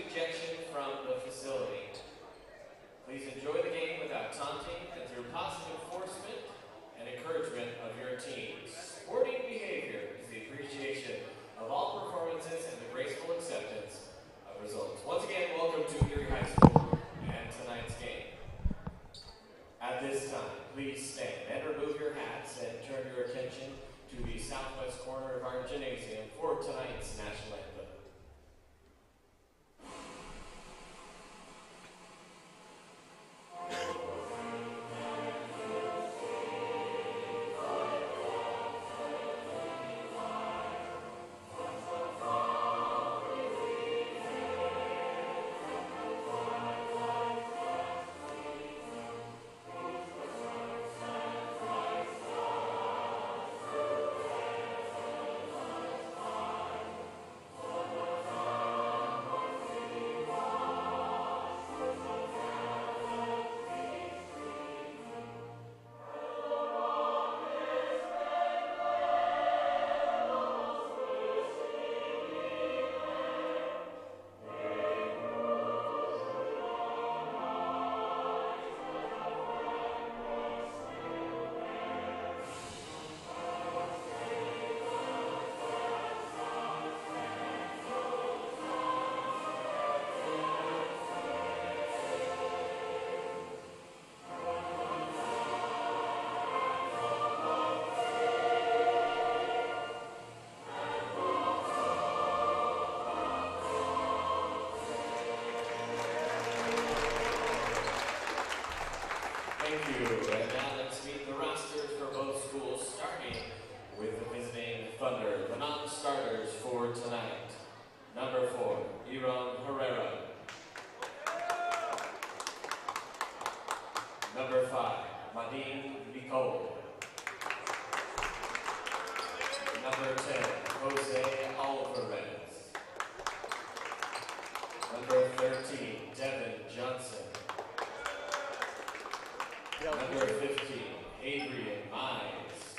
ejection from the facility. Please enjoy the game without taunting and through positive enforcement and encouragement of your team. Sporting behavior is the appreciation of all performances and the graceful acceptance of results. Once again, welcome to Erie High School and tonight's game. At this time, please stand and remove your hats and turn your attention to the southwest corner of our gymnasium for tonight's national anthem. Thank you, and now let's meet the rosters for both schools, starting with the visiting Thunder, the non-starters for tonight. Number 4, Iron Herrera. Number 5, Madine Nicole. Number 10, Jose Alvarez. Number 13, Devin Johnson. Number 15, Adrian Mize.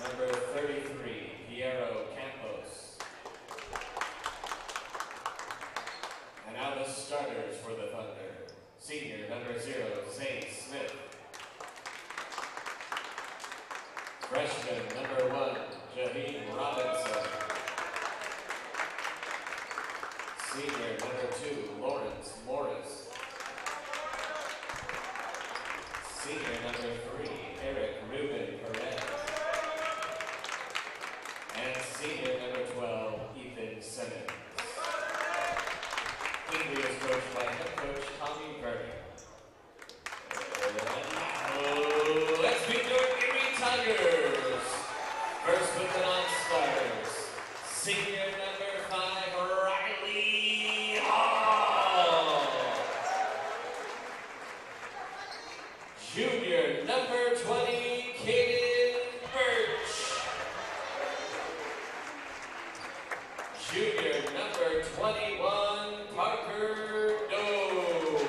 Number 33, Piero Campos. And now the starters for the Thunder. Senior number 0, Zane Smith. Freshman number 1, Jaheim Robinson. Senior number 2, Lawrence Morris. Senior number 3, Eric Ruben Perez. And senior number 12, Ethan Simmons. Hinkley is coached by head coach Tommy Vernon. Let's meet your Erie Tigers. First with the non-starters. Senior number 5, Riley Hall. Junior number 20, Kaden Birch. Junior number 21, Parker Doe.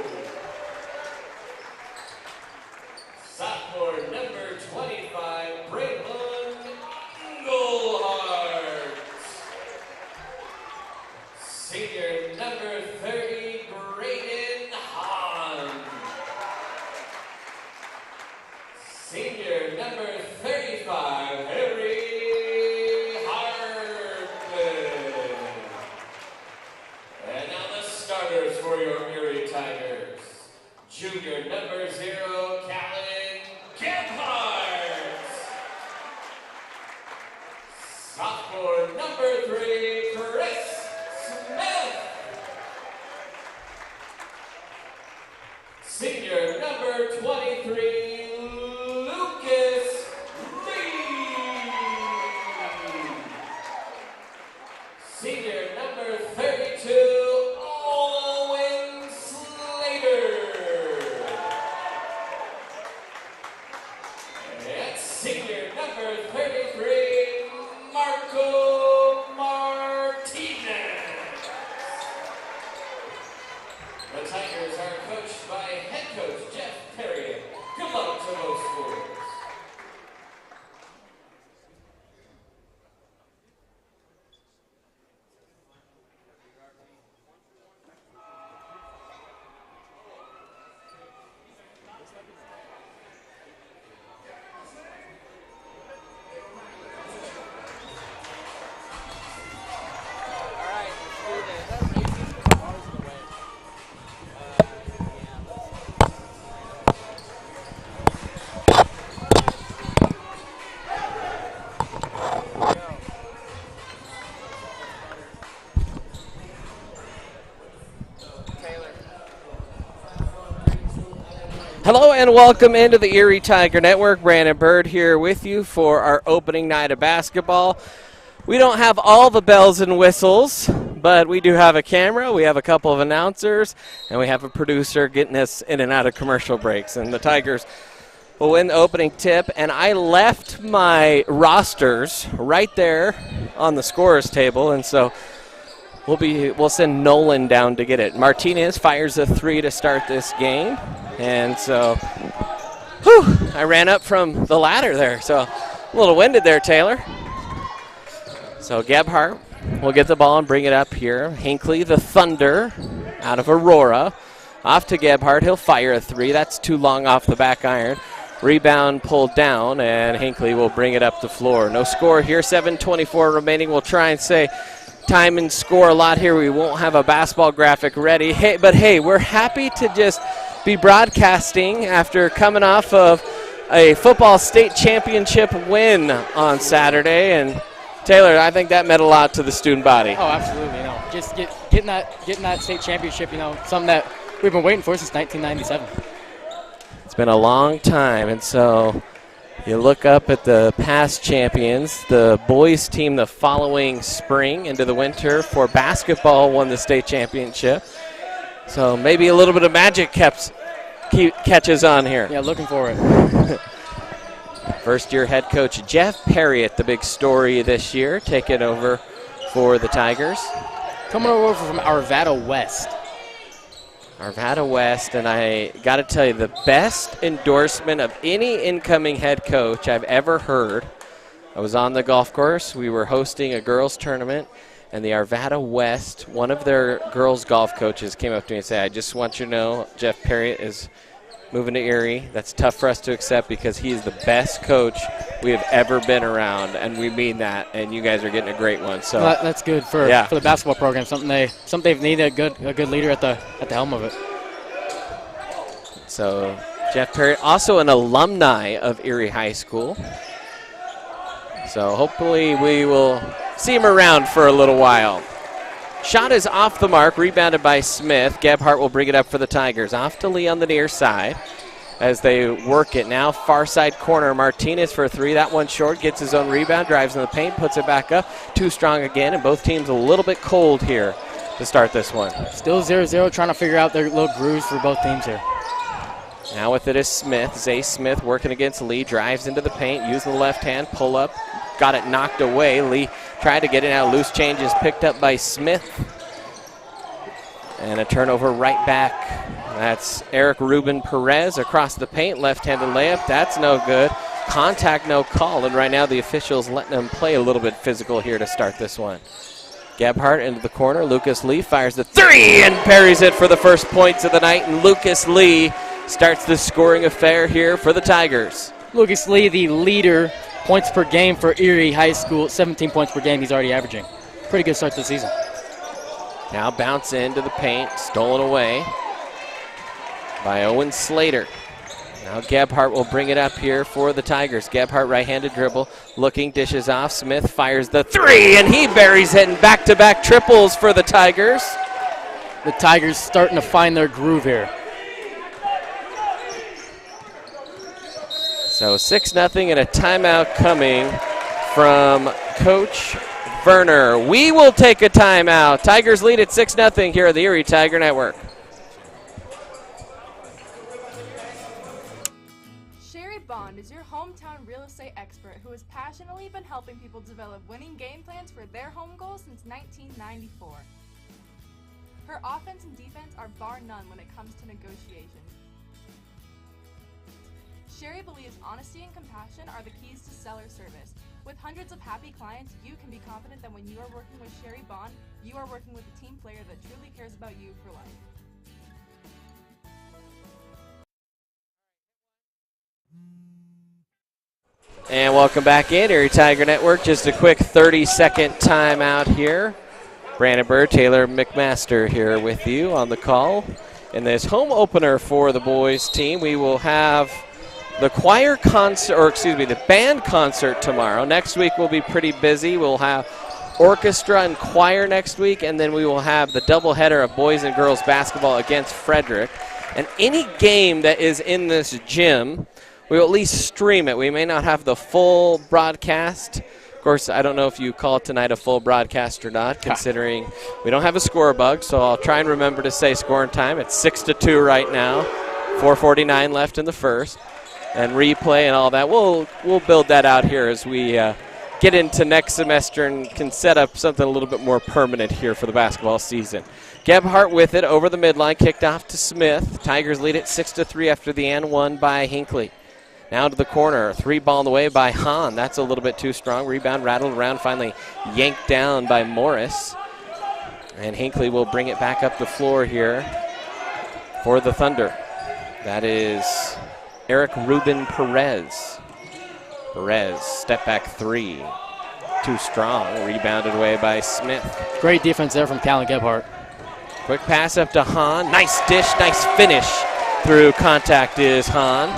Sophomore number 25, Braylon Engelhardt. Senior number 30, Braden Hahn. Senior number 35, Harry Hartman. And now the starters for your Erie Tigers. Junior number 0, Callan Gebhardt. Sophomore number 3, Chris Smith. Senior number 23, Lucas Lee. Senior number 32, Owen Slater. And senior number 33, Marco Martinez. Hello and welcome into the Erie Tiger Network. Brandon Bird here with you for our opening night of basketball. We don't have all the bells and whistles, but we do have a camera, we have a couple of announcers, and we have a producer getting us in and out of commercial breaks. And the Tigers will win the opening tip. And I left my rosters right there on the scorer's table, and so we'll send Nolan down to get it. Martinez fires a 3 to start this game. And so, I ran up from the ladder there. So, a little winded there, Taylor. So, Gebhardt will get the ball and bring it up here. Hinkley, the Thunder, out of Aurora. Off to Gebhardt. He'll fire a 3. That's too long off the back iron. Rebound pulled down, and Hinkley will bring it up the floor. No score here. 7:24 remaining. We'll try and say time and score a lot here. We won't have a basketball graphic ready. But hey, we're happy to just be broadcasting after coming off of a football state championship win on Saturday. And Taylor, I think that meant a lot to the student body. Oh, absolutely. Just getting that state championship, something that we've been waiting for since 1997. It's been a long time, and so you look up at the past champions. The boys team the following spring into the winter for basketball won the state championship. So maybe a little bit of magic catches on here. Yeah, looking for it. First-year head coach Jeff Perriott, the big story this year, taking over for the Tigers. Coming over from Arvada West. Arvada West, and I got to tell you, the best endorsement of any incoming head coach I've ever heard. I was on the golf course. We were hosting a girls' tournament, and the Arvada West, one of their girls' golf coaches came up to me and said, I just want you to know Jeff Perriott is moving to Erie. That's tough for us to accept because he is the best coach we have ever been around, and we mean that, and you guys are getting a great one. So that's good for the basketball program, something they've needed, a good leader at the helm of it. So Jeff Perriott, also an alumni of Erie High School. So hopefully we will see him around for a little while. Shot is off the mark, rebounded by Smith. Gebhardt will bring it up for the Tigers. Off to Lee on the near side as they work it now. Far side corner, Martinez for a 3. That one short, gets his own rebound, drives in the paint, puts it back up. Too strong again, and both teams a little bit cold here to start this one. Still 0-0, trying to figure out their little grooves for both teams here. Now with it is Smith. Zay Smith working against Lee, drives into the paint, using the left hand, pull up, got it knocked away. Lee tried to get it out. Loose change is picked up by Smith. And a turnover right back. That's Eric Ruben Perez across the paint. Left-handed layup. That's no good. Contact, no call. And right now the officials letting them play a little bit physical here to start this one. Gebhardt into the corner. Lucas Lee fires the 3 and parries it for the first points of the night. And Lucas Lee starts the scoring affair here for the Tigers. Lucas Lee, the leader, points per game for Erie High School. 17 points per game he's already averaging. Pretty good start to the season. Now bounce into the paint, stolen away by Owen Slater. Now Gebhardt will bring it up here for the Tigers. Gebhardt right-handed dribble, looking, dishes off. Smith fires the 3, and he buries it, and back-to-back triples for the Tigers. The Tigers starting to find their groove here. So 6-0 and a timeout coming from Coach Werner. We will take a timeout. Tigers lead at 6-0 here at the Erie Tiger Network. Sherry Bond is your hometown real estate expert who has passionately been helping people develop winning game plans for their home goals since 1994. Her offense and defense are bar none when it comes to negotiations. Sherry believes honesty and compassion are the keys to seller service. With hundreds of happy clients, you can be confident that when you are working with Sherry Bond, you are working with a team player that truly cares about you for life. And welcome back in, Erie Tiger Network. Just a quick 30-second timeout here. Brandon Bird, Taylor McMaster here with you on the call. In this home opener for the boys team, we will have the choir concert, or excuse me, the band concert tomorrow. Next week we'll be pretty busy. We'll have orchestra and choir next week, and then we will have the doubleheader of boys and girls basketball against Frederick. And any game that is in this gym, we will at least stream it. We may not have the full broadcast. Of course, I don't know if you call tonight a full broadcast or not, considering we don't have a score bug, so I'll try and remember to say scoring time. It's 6-2 right now, 4:49 left in the first. And replay and all that. We'll build that out here as we get into next semester and can set up something a little bit more permanent here for the basketball season. Gebhardt with it over the midline, kicked off to Smith. Tigers lead it 6-3 after the and one by Hinkley. Now to the corner, 3-ball on the way by Hahn. That's a little bit too strong. Rebound rattled around, finally yanked down by Morris. And Hinkley will bring it back up the floor here for the Thunder. That is Eric Ruben Perez. Perez, step back 3. Too strong, rebounded away by Smith. Great defense there from Callan Gebhardt. Quick pass up to Hahn. Nice dish, nice finish. Through contact is Hahn.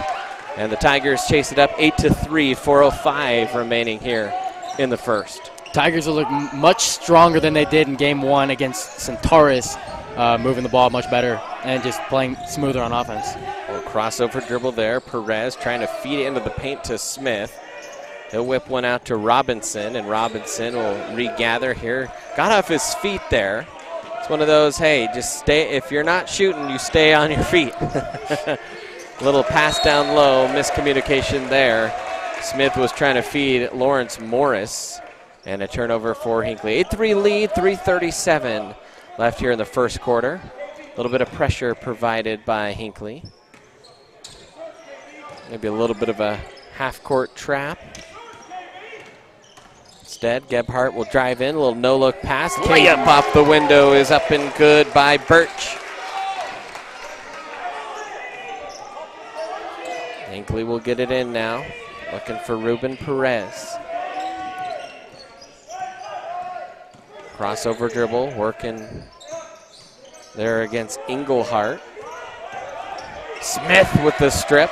And the Tigers chase it up 8-3, 4:05 remaining here in the first. Tigers will look much stronger than they did in game 1 against Centaurus, moving the ball much better and just playing smoother on offense. Little crossover dribble there. Perez trying to feed it into the paint to Smith. He'll whip one out to Robinson, and Robinson will regather here. Got off his feet there. It's one of those, hey, just stay. If you're not shooting, you stay on your feet. Little pass down low, miscommunication there. Smith was trying to feed Lawrence Morris, and a turnover for Hinkley. 8-3 lead, 3:37 left here in the first quarter. A little bit of pressure provided by Hinkley. Maybe a little bit of a half-court trap. Instead, Gebhardt will drive in, a little no-look pass. Layup off the window is up and good by Birch. Hinkley will get it in now, looking for Ruben Perez. Crossover dribble, working there against Englehart. Smith with the strip.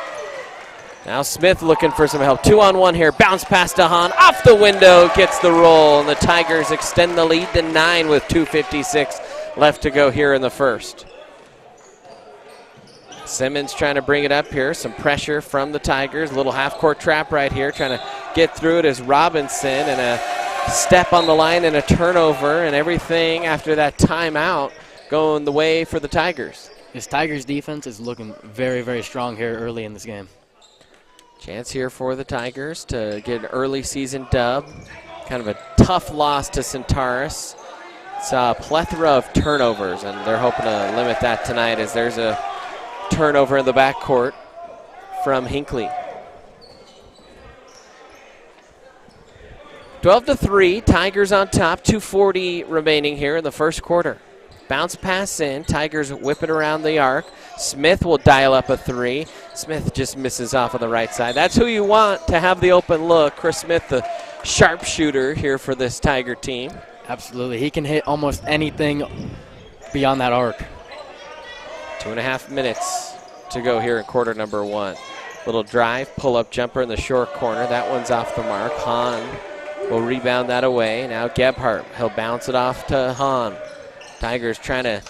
Now Smith looking for some help. 2-on-1 here. Bounce pass to Hahn. Off the window. Gets the roll. And the Tigers extend the lead to 9 with 2:56 left to go here in the first. Simmons trying to bring it up here. Some pressure from the Tigers. A little half-court trap right here. Trying to get through it as Robinson. And a step on the line and a turnover. And everything after that timeout going the way for the Tigers. This Tigers defense is looking very, very strong here early in this game. Chance here for the Tigers to get an early season dub. Kind of a tough loss to Centaurus. It's a plethora of turnovers, and they're hoping to limit that tonight as there's a turnover in the backcourt from Hinkley. 12-3, Tigers on top, 2:40 remaining here in the first quarter. Bounce pass in, Tigers whip it around the arc. Smith will dial up a 3. Smith just misses off on the right side. That's who you want to have the open look. Chris Smith, the sharpshooter here for this Tiger team. Absolutely, he can hit almost anything beyond that arc. 2.5 minutes to go here in quarter number 1. Little drive, pull-up jumper in the short corner. That one's off the mark. Hahn will rebound that away. Now Gebhardt, he'll bounce it off to Hahn. Tigers trying to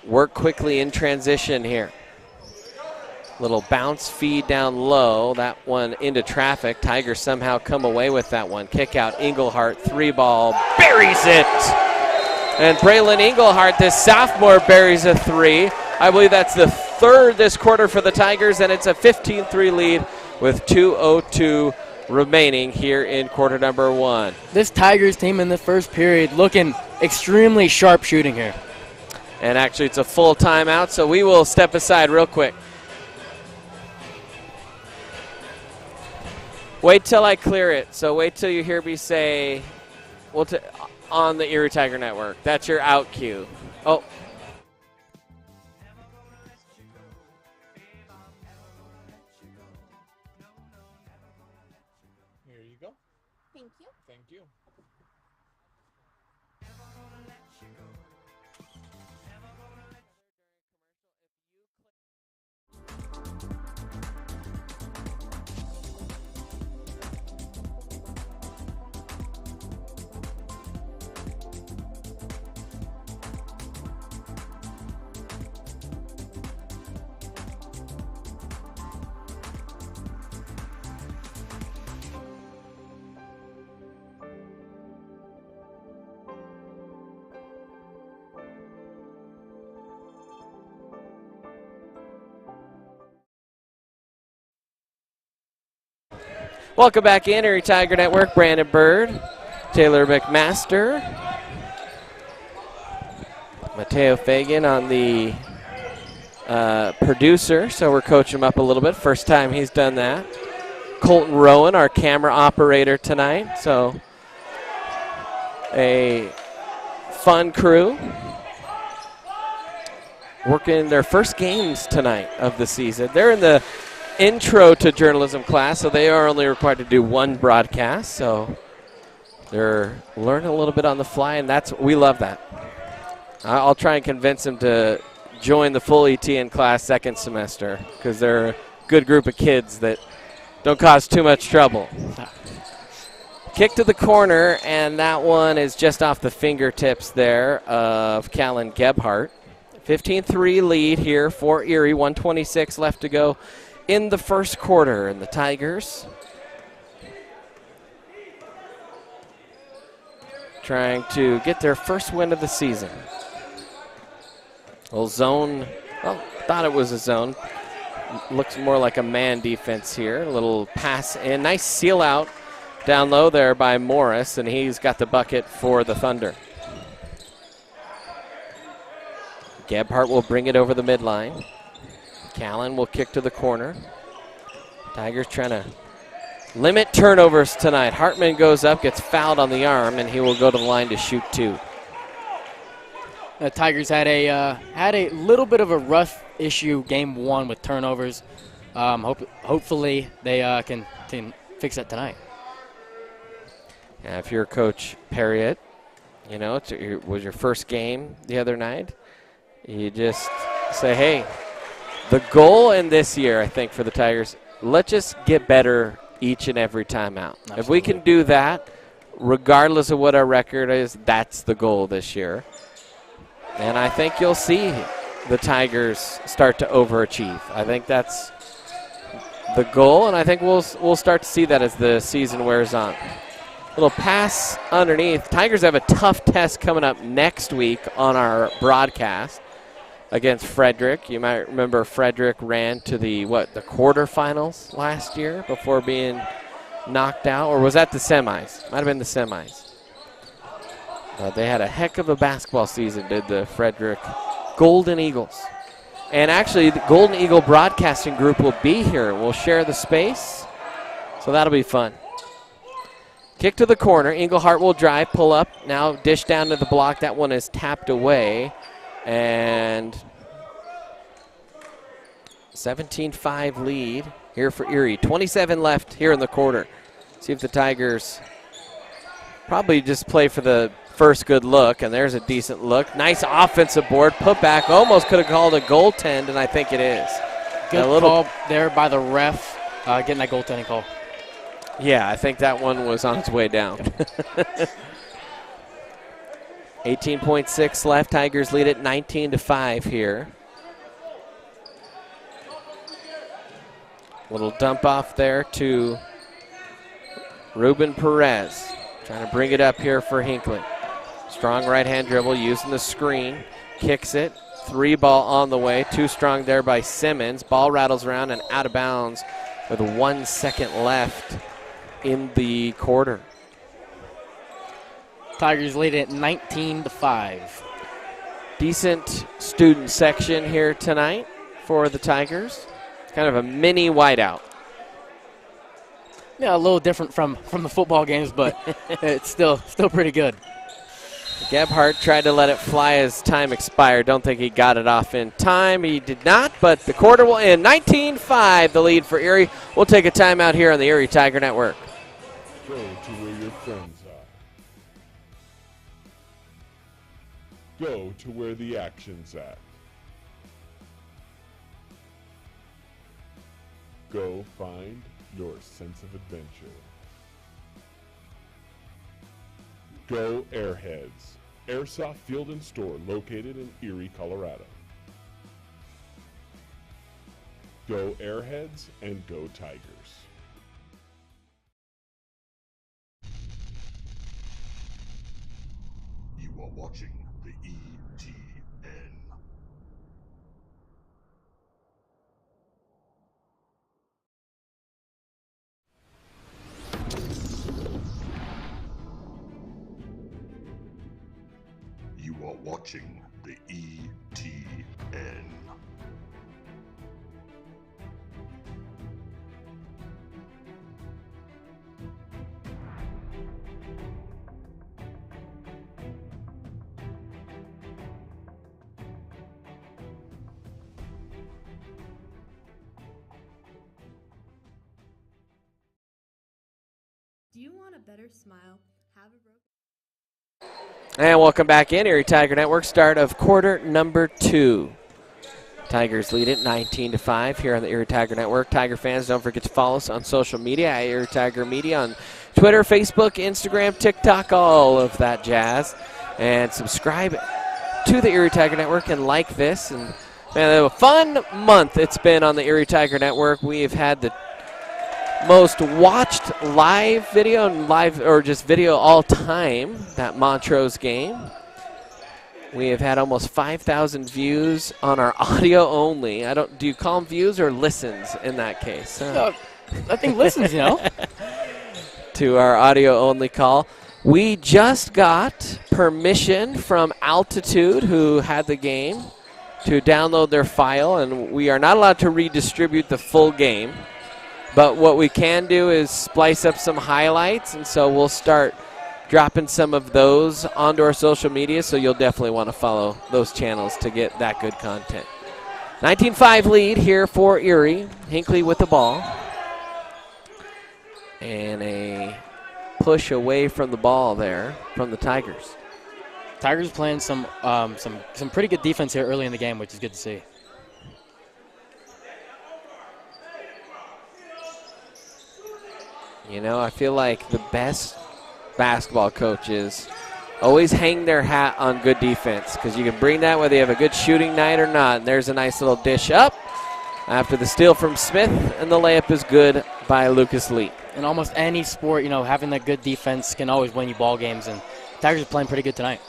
work quickly in transition here. Little bounce feed down low. That one into traffic. Tigers somehow come away with that one. Kick out Englehart, 3-ball, buries it. And Braylon Englehart, this sophomore, buries a 3. I believe that's the 3rd this quarter for the Tigers, and it's a 15-3 lead with 2:02 remaining here in quarter number 1. This Tigers team in the first period looking extremely sharp shooting here. And actually it's a full timeout, so we will step aside real quick. Wait till I clear it. So wait till you hear me say, on the Erie Tiger Network. That's your out cue. Oh. Here you go. Thank you. Thank you. Welcome back in, Erie Tiger Network. Brandon Bird, Taylor McMaster, Mateo Fagan on the producer, so we're coaching him up a little bit. First time he's done that. Colton Rowan, our camera operator tonight, so a fun crew. Working their first games tonight of the season. They're in the intro to journalism class, so they are only required to do one broadcast, so they're learning a little bit on the fly, and we love that. I'll try and convince them to join the full ETN class second semester because they're a good group of kids that don't cause too much trouble. Kick to the corner, and that one is just off the fingertips there of Callan Gebhardt. 15-3 lead here for Erie. 1:26 left to go in the first quarter. And the Tigers trying to get their first win of the season. Little zone. Well, thought it was a zone. Looks more like a man defense here. A little pass in. Nice seal out down low there by Morris, and he's got the bucket for the Thunder. Gebhardt will bring it over the midline. Callan will kick to the corner. Tigers trying to limit turnovers tonight. Hartman goes up, gets fouled on the arm, and he will go to the line to shoot two. The Tigers had a little bit of a rough issue game one with turnovers. Hopefully they can fix that tonight. Yeah, if you're Coach Perriott, you know, it was your first game the other night. You just say, hey, the goal in this year, I think, for the Tigers, let's just get better each and every time out. Absolutely. If we can do that, regardless of what our record is, that's the goal this year. And I think you'll see the Tigers start to overachieve. I think that's the goal, and I think we'll start to see that as the season wears on. Little pass underneath. Tigers have a tough test coming up next week on our broadcast against Frederick. You might remember Frederick ran to the quarterfinals last year before being knocked out, or was that the semis? Might have been the semis. They had a heck of a basketball season, did the Frederick Golden Eagles. And actually, the Golden Eagle Broadcasting Group will be here. We'll share the space, so that'll be fun. Kick to the corner. Englehart will drive, pull up. Now dish down to the block. That one is tapped away. And 17-5 lead here for Erie. 27 left here in the quarter. See if the Tigers probably just play for the first good look. And there's a decent look. Nice offensive board. Put back. Almost could have called a goaltend, and I think it is. Good call there by the ref, getting that goaltending call. Yeah, I think that one was on its way down. 18.6 left. Tigers lead it 19-5 here. Little dump off there to Ruben Perez. Trying to bring it up here for Hinkley. Strong right-hand dribble using the screen. Kicks it. 3-ball on the way. Too strong there by Simmons. Ball rattles around and out of bounds with 1 second left in the quarter. Tigers lead it 19-5. Decent student section here tonight for the Tigers. Kind of a mini whiteout. Yeah, a little different from the football games, but it's still pretty good. Gebhardt tried to let it fly as time expired. Don't think he got it off in time. He did not, but the quarter will end. 19-5, the lead for Erie. We'll take a timeout here on the Erie Tiger Network. Go to where your friends are. Go to where the action's at. Go find your sense of adventure. Go Airheads, Airsoft Field and Store located in Erie, Colorado. Go Airheads and go Tigers. You are watching the ETN. You are watching the ETN. Do you want a better smile? Have a broken... And welcome back in, Erie Tiger Network. Start of quarter number 2. Tigers lead it 19-5 here on the Erie Tiger Network. Tiger fans, don't forget to follow us on social media at Erie Tiger Media on Twitter, Facebook, Instagram, TikTok, all of that jazz. And subscribe to the Erie Tiger Network and like this. And man, a fun month it's been on the Erie Tiger Network. We have had the most watched live video and just video all time, that Montrose game. We have had almost 5,000 views on our audio only. Do you call them views or listens in that case? No, I think listens, To our audio only call. We just got permission from Altitude, who had the game, to download their file, and we are not allowed to redistribute the full game. But what we can do is splice up some highlights, and so we'll start dropping some of those onto our social media, so you'll definitely want to follow those channels to get that good content. 19-5 lead here for Erie. Hinkley with the ball. And a push away from the ball there from the Tigers. Tigers playing some pretty good defense here early in the game, which is good to see. I feel like the best basketball coaches always hang their hat on good defense, because you can bring that whether you have a good shooting night or not. And there's a nice little dish up after the steal from Smith, and the layup is good by Lucas Lee. In almost any sport, having that good defense can always win you ball games, and Tigers are playing pretty good tonight.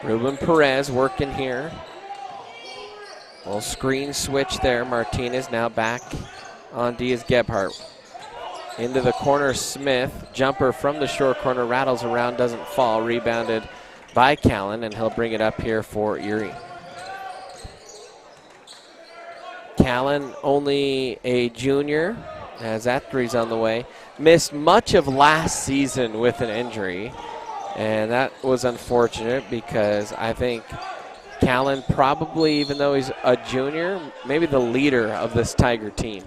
Ruben Perez working here. Little screen switch there. Martinez now back on Diaz Gebhardt. Into the corner, Smith. Jumper from the short corner, rattles around, doesn't fall. Rebounded by Callan, and he'll bring it up here for Erie. Callan, only a junior, as that three's on the way. Missed much of last season with an injury, and that was unfortunate because I think Callan probably, even though he's a junior, maybe the leader of this Tiger team.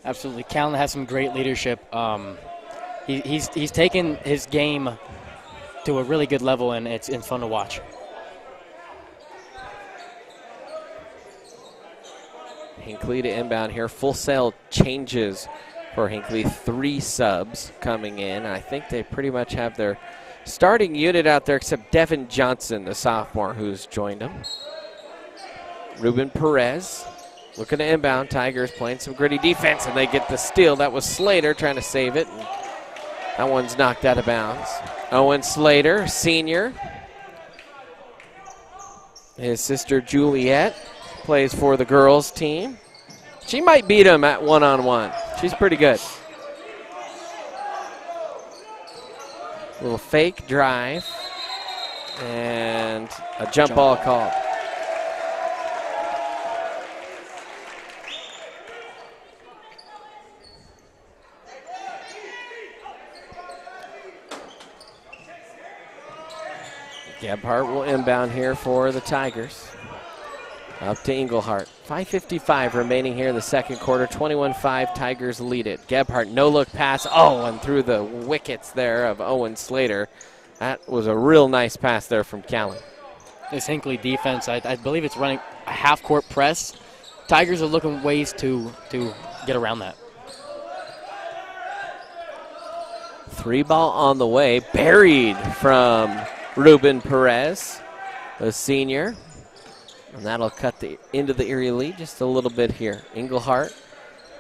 Absolutely. Callan has some great leadership. He's taken his game to a really good level, and it's fun to watch. Hinkley to inbound here. Full sail changes for Hinkley. 3 subs coming in. I think they pretty much have their starting unit out there, except Devin Johnson, the sophomore, who's joined them. Ruben Perez looking to inbound. Tigers playing some gritty defense, and they get the steal. That was Slater trying to save it. And that one's knocked out of bounds. Owen Slater, senior. His sister Juliet plays for the girls team. She might beat him at one-on-one. She's pretty good. Little fake drive, and a jump ball called. Gebhardt will inbound here for the Tigers. Up to Englehart. 5:55 remaining here in the second quarter. 21-5, Tigers lead it. Gebhardt, no-look pass. Oh, and through the wickets there of Owen Slater. That was a real nice pass there from Callan. This Hinkley defense, I believe it's running a half-court press. Tigers are looking ways to get around that. 3 ball on the way. Buried from Ruben Perez, the senior. And that'll cut into the Erie lead just a little bit here. Englehart.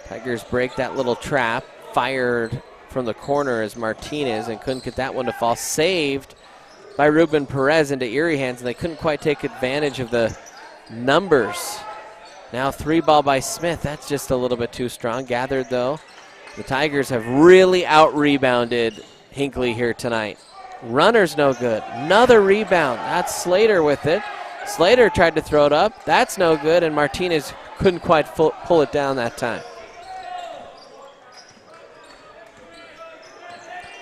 Tigers break that little trap. Fired from the corner as Martinez, and couldn't get that one to fall. Saved by Ruben Perez into Erie hands, and they couldn't quite take advantage of the numbers. Now 3 ball by Smith. That's just a little bit too strong. Gathered though. The Tigers have really out-rebounded Hinkley here tonight. Runner's no good. Another rebound. That's Slater with it. Slater tried to throw it up. That's no good, and Martinez couldn't quite pull it down that time.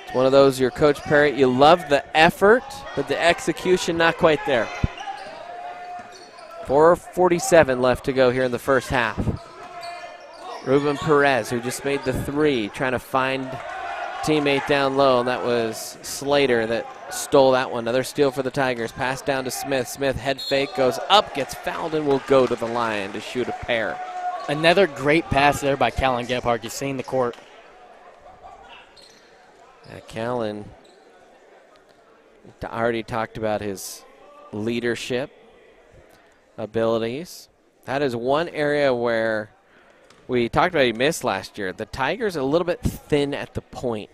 It's one of those, your Coach Parrott, you love the effort, but the execution not quite there. 4:47 left to go here in the first half. Ruben Perez, who just made the three, trying to find teammate down low, and that was Slater that stole that one. Another steal for the Tigers. Pass down to Smith. Smith head fake, goes up, gets fouled, and will go to the line to shoot a pair. Another great pass there by Callan Gebhardt. You've seen the court. Callan already talked about his leadership abilities. That is one area where we talked about he missed last year. The Tigers are a little bit thin at the point.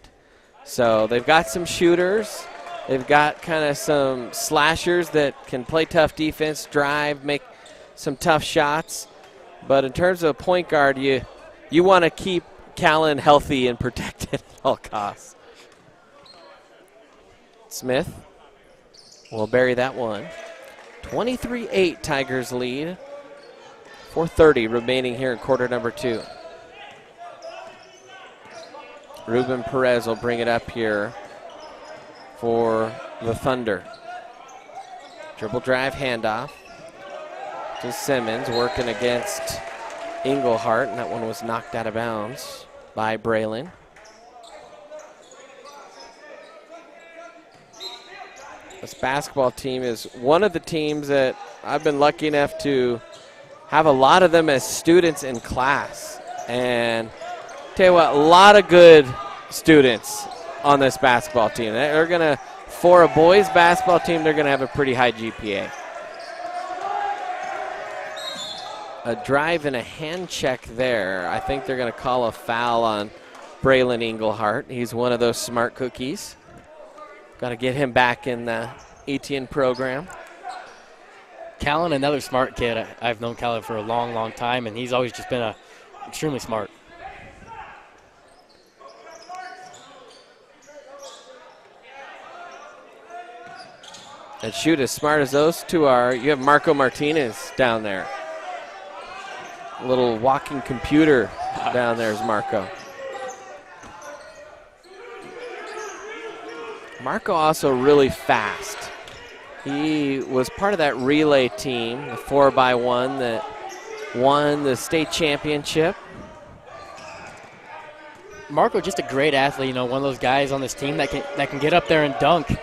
So they've got some shooters. They've got kind of some slashers that can play tough defense, drive, make some tough shots. But in terms of a point guard, you want to keep Callan healthy and protected at all costs. Smith will bury that one. 23-8 Tigers lead. 4:30 remaining here in quarter number 2. Ruben Perez will bring it up here for the Thunder. Dribble drive handoff to Simmons, working against Englehart, and that one was knocked out of bounds by Braylon. This basketball team is one of the teams that I've been lucky enough to have a lot of them as students in class. And tell you what, a lot of good students on this basketball team. They're going to, for a boys basketball team, they're going to have a pretty high GPA. A drive and a hand check there. I think they're going to call a foul on Braylon Englehart. He's one of those smart cookies. Got to get him back in the Etienne program. Callan, another smart kid. I've known Callan for a long, long time, and he's always just been extremely smart. And shoot, as smart as those two are, you have Marco Martinez down there. A little walking computer down there is Marco. Marco also really fast. He was part of that relay team, the 4x1 that won the state championship. Marco, just a great athlete, you know, one of those guys on this team that can get up there and dunk.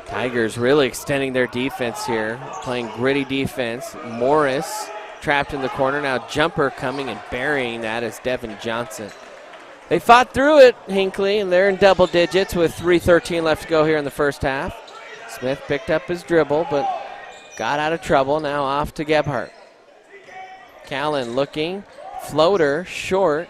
Tigers really extending their defense here, playing gritty defense. Morris trapped in the corner. Now jumper coming and burying that is Devin Johnson. They fought through it, Hinkley, and they're in double digits with 3:13 left to go here in the first half. Smith picked up his dribble, but got out of trouble. Now off to Gebhardt. Callan looking, floater, short,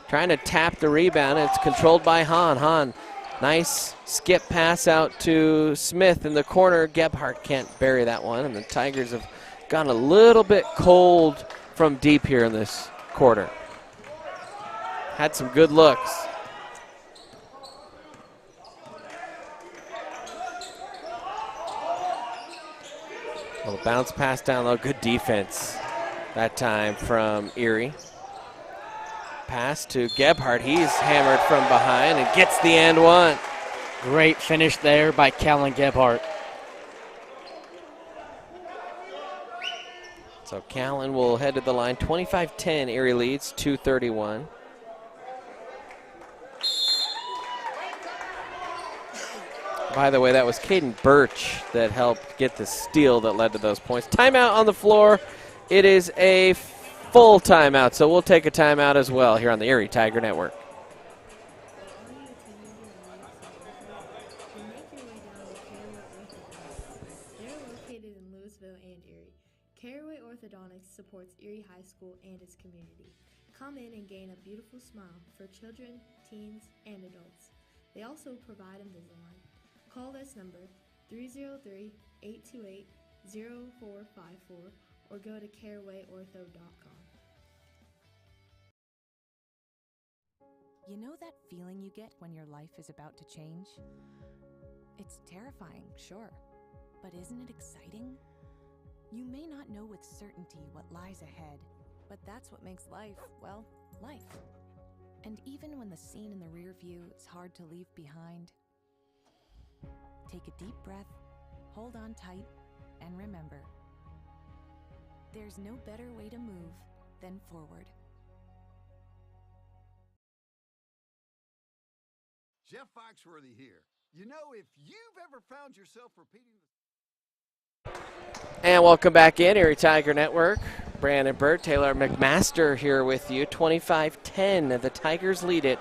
trying to tap the rebound. It's controlled by Hahn. Hahn, nice skip pass out to Smith in the corner. Gebhardt can't bury that one, and the Tigers have gone a little bit cold from deep here in this quarter. Had some good looks. Little bounce pass down low. Good defense that time from Erie. Pass to Gebhardt. He's hammered from behind and gets the and one. Great finish there by Callan Gebhardt. So Callan will head to the line. 25-10, Erie leads, 2:31. By the way, that was Caden Birch that helped get the steal that led to those points. Timeout on the floor. It is a full timeout, so we'll take a timeout as well here on the Erie Tiger Network. They're located in Louisville and Erie. Caraway Orthodontics supports Erie High School and its community. Come in and gain a beautiful smile for children, teens, and adults. They also provide Invisalign. Call this number 303-828-0454 or go to carawayortho.com. You know that feeling you get when your life is about to change? It's terrifying, sure, but isn't it exciting? You may not know with certainty what lies ahead, but that's what makes life, well, life. And even when the scene in the rear view is hard to leave behind, take a deep breath, hold on tight, and remember, there's no better way to move than forward. Jeff Foxworthy here. You know, if you've ever found yourself repeating And welcome back in, Erie Tiger Network. Brandon Burt, Taylor McMaster here with you. 25-10, the Tigers lead it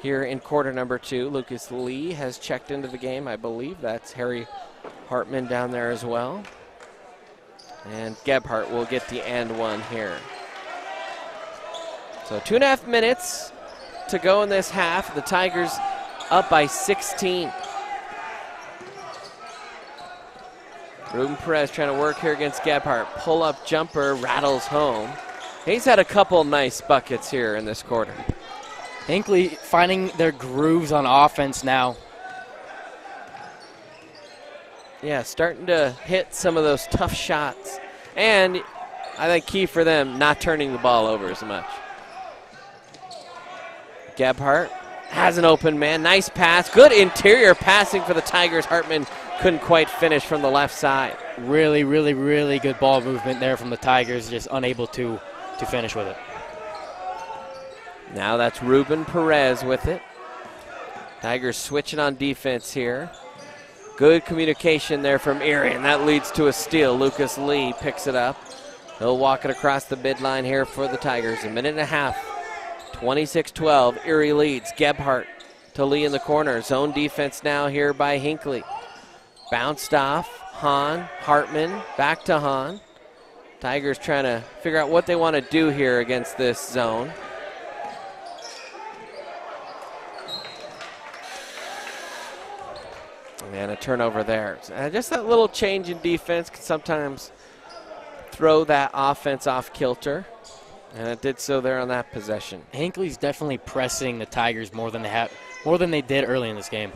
here in quarter number 2. Lucas Lee has checked into the game. I believe that's Harry Hartman down there as well. And Gebhardt will get the and one here. So 2.5 minutes to go in this half. The Tigers up by 16. Ruben Perez trying to work here against Gebhardt. Pull-up jumper rattles home. He's had a couple nice buckets here in this quarter. Hinkley finding their grooves on offense now. Yeah, starting to hit some of those tough shots. And I think key for them, not turning the ball over as much. Gebhardt has an open man. Nice pass. Good interior passing for the Tigers. Hartman couldn't quite finish from the left side. Really, really, really good ball movement there from the Tigers. Just unable to finish with it. Now that's Ruben Perez with it. Tigers switching on defense here. Good communication there from Erie, and that leads to a steal. Lucas Lee picks it up. He'll walk it across the midline here for the Tigers. A minute and a half. 26-12. Erie leads. Gebhardt to Lee in the corner. Zone defense now here by Hinkley. Bounced off. Hahn, Hartman, back to Hahn. Tigers trying to figure out what they want to do here against this zone. And a turnover there. Just that little change in defense can sometimes throw that offense off kilter. And it did so there on that possession. Hinkley's definitely pressing the Tigers more than they did early in this game.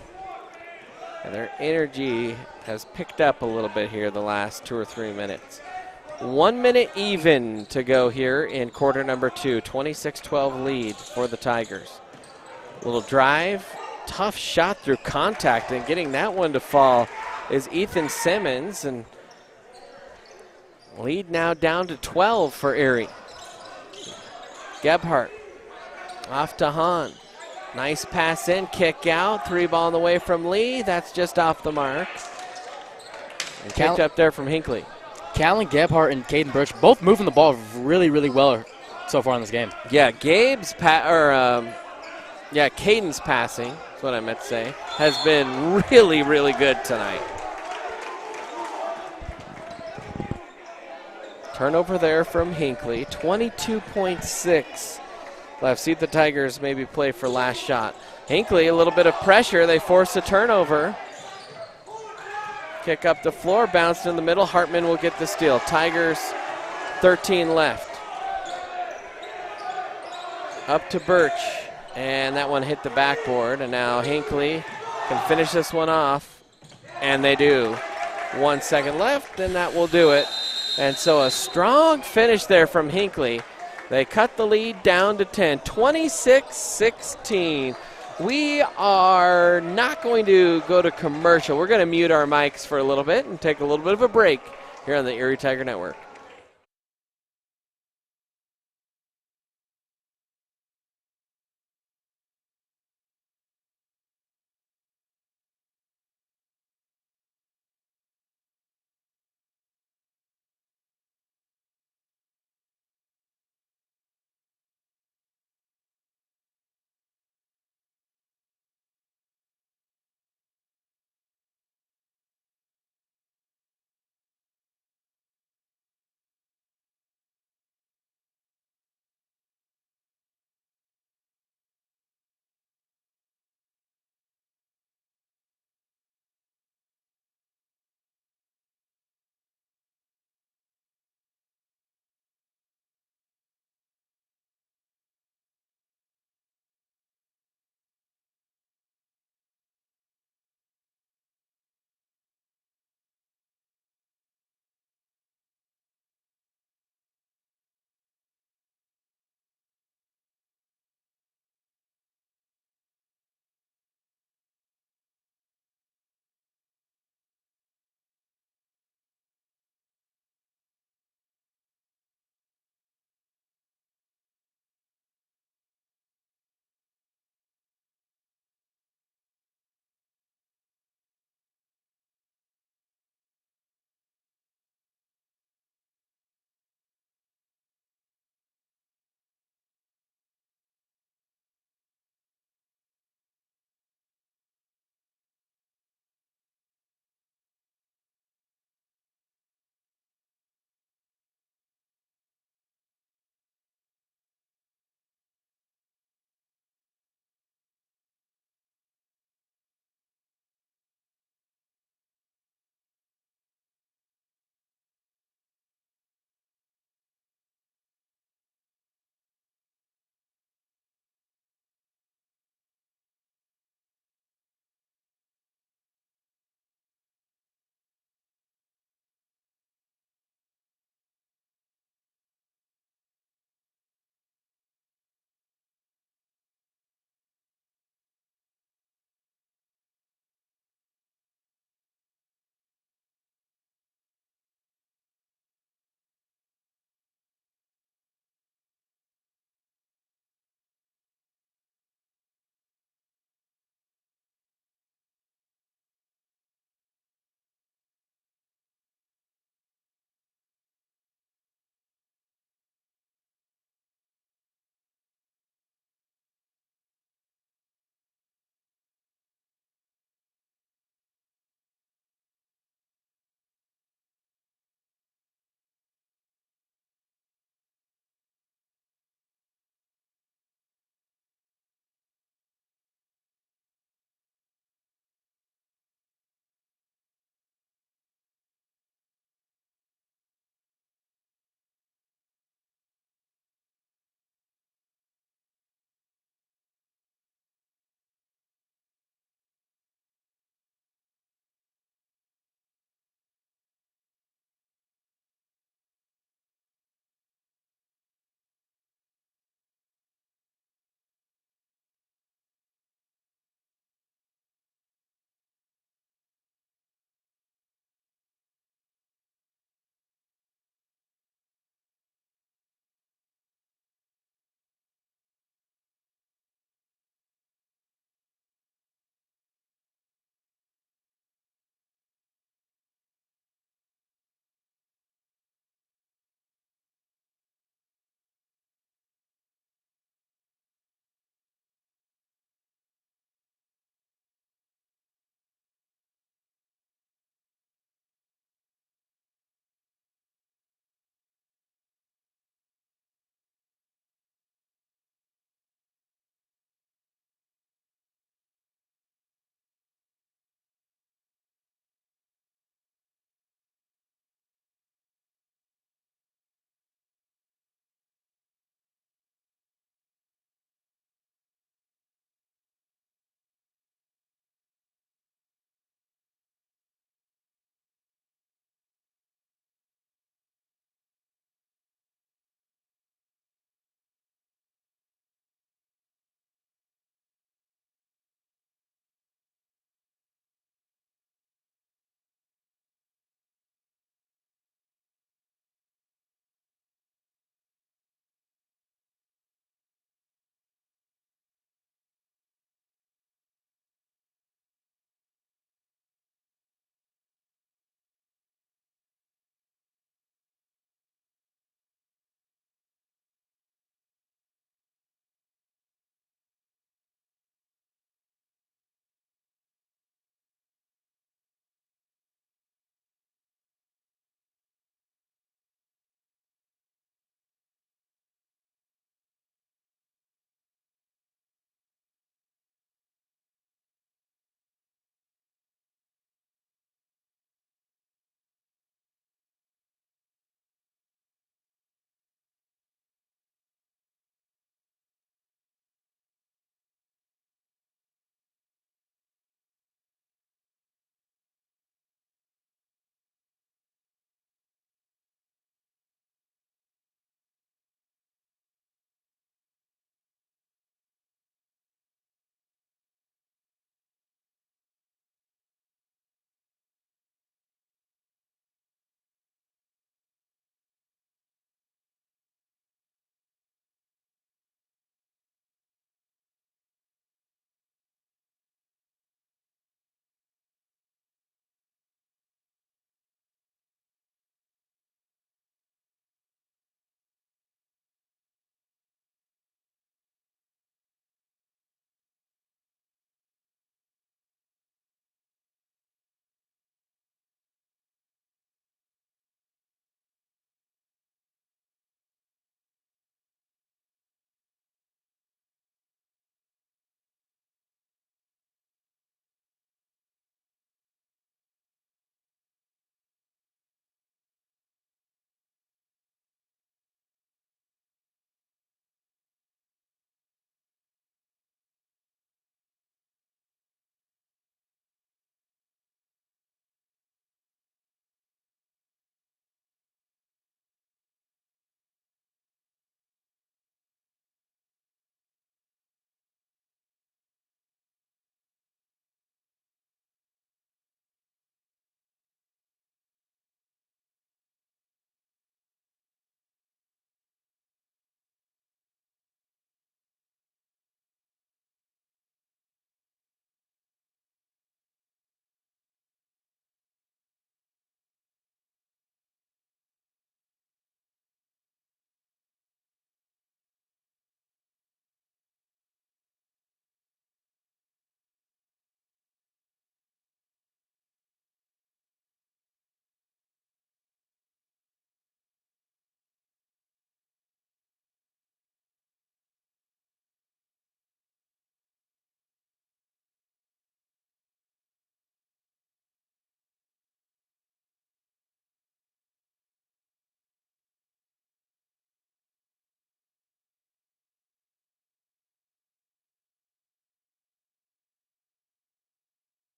And their energy has picked up a little bit here the last 2 or 3 minutes. 1 minute even to go here in quarter number 2. 26-12 lead for the Tigers. Little drive, tough shot through contact, and getting that one to fall is Ethan Simmons. And lead now down to 12 for Erie. Gebhardt off to Hahn. Nice pass in, kick out. 3 ball on the way from Lee. That's just off the mark. And kicked up there from Hinkley. Callan Gebhardt and Caden Birch both moving the ball really, really well so far in this game. Yeah, Caden's passing, that's what I meant to say, has been really, really good tonight. Turnover there from Hinkley. 22.6 left. See if the Tigers maybe play for last shot. Hinkley, a little bit of pressure. They force a turnover. Kick up the floor, bounced in the middle. Hartman will get the steal. Tigers, 13 left. Up to Birch, and that one hit the backboard. And now Hinkley can finish this one off, and they do. 1 second left, and that will do it. And so a strong finish there from Hinkley. They cut the lead down to 10, 26-16. We are not going to go to commercial. We're going to mute our mics for a little bit and take a little bit of a break here on the Erie Tiger Network.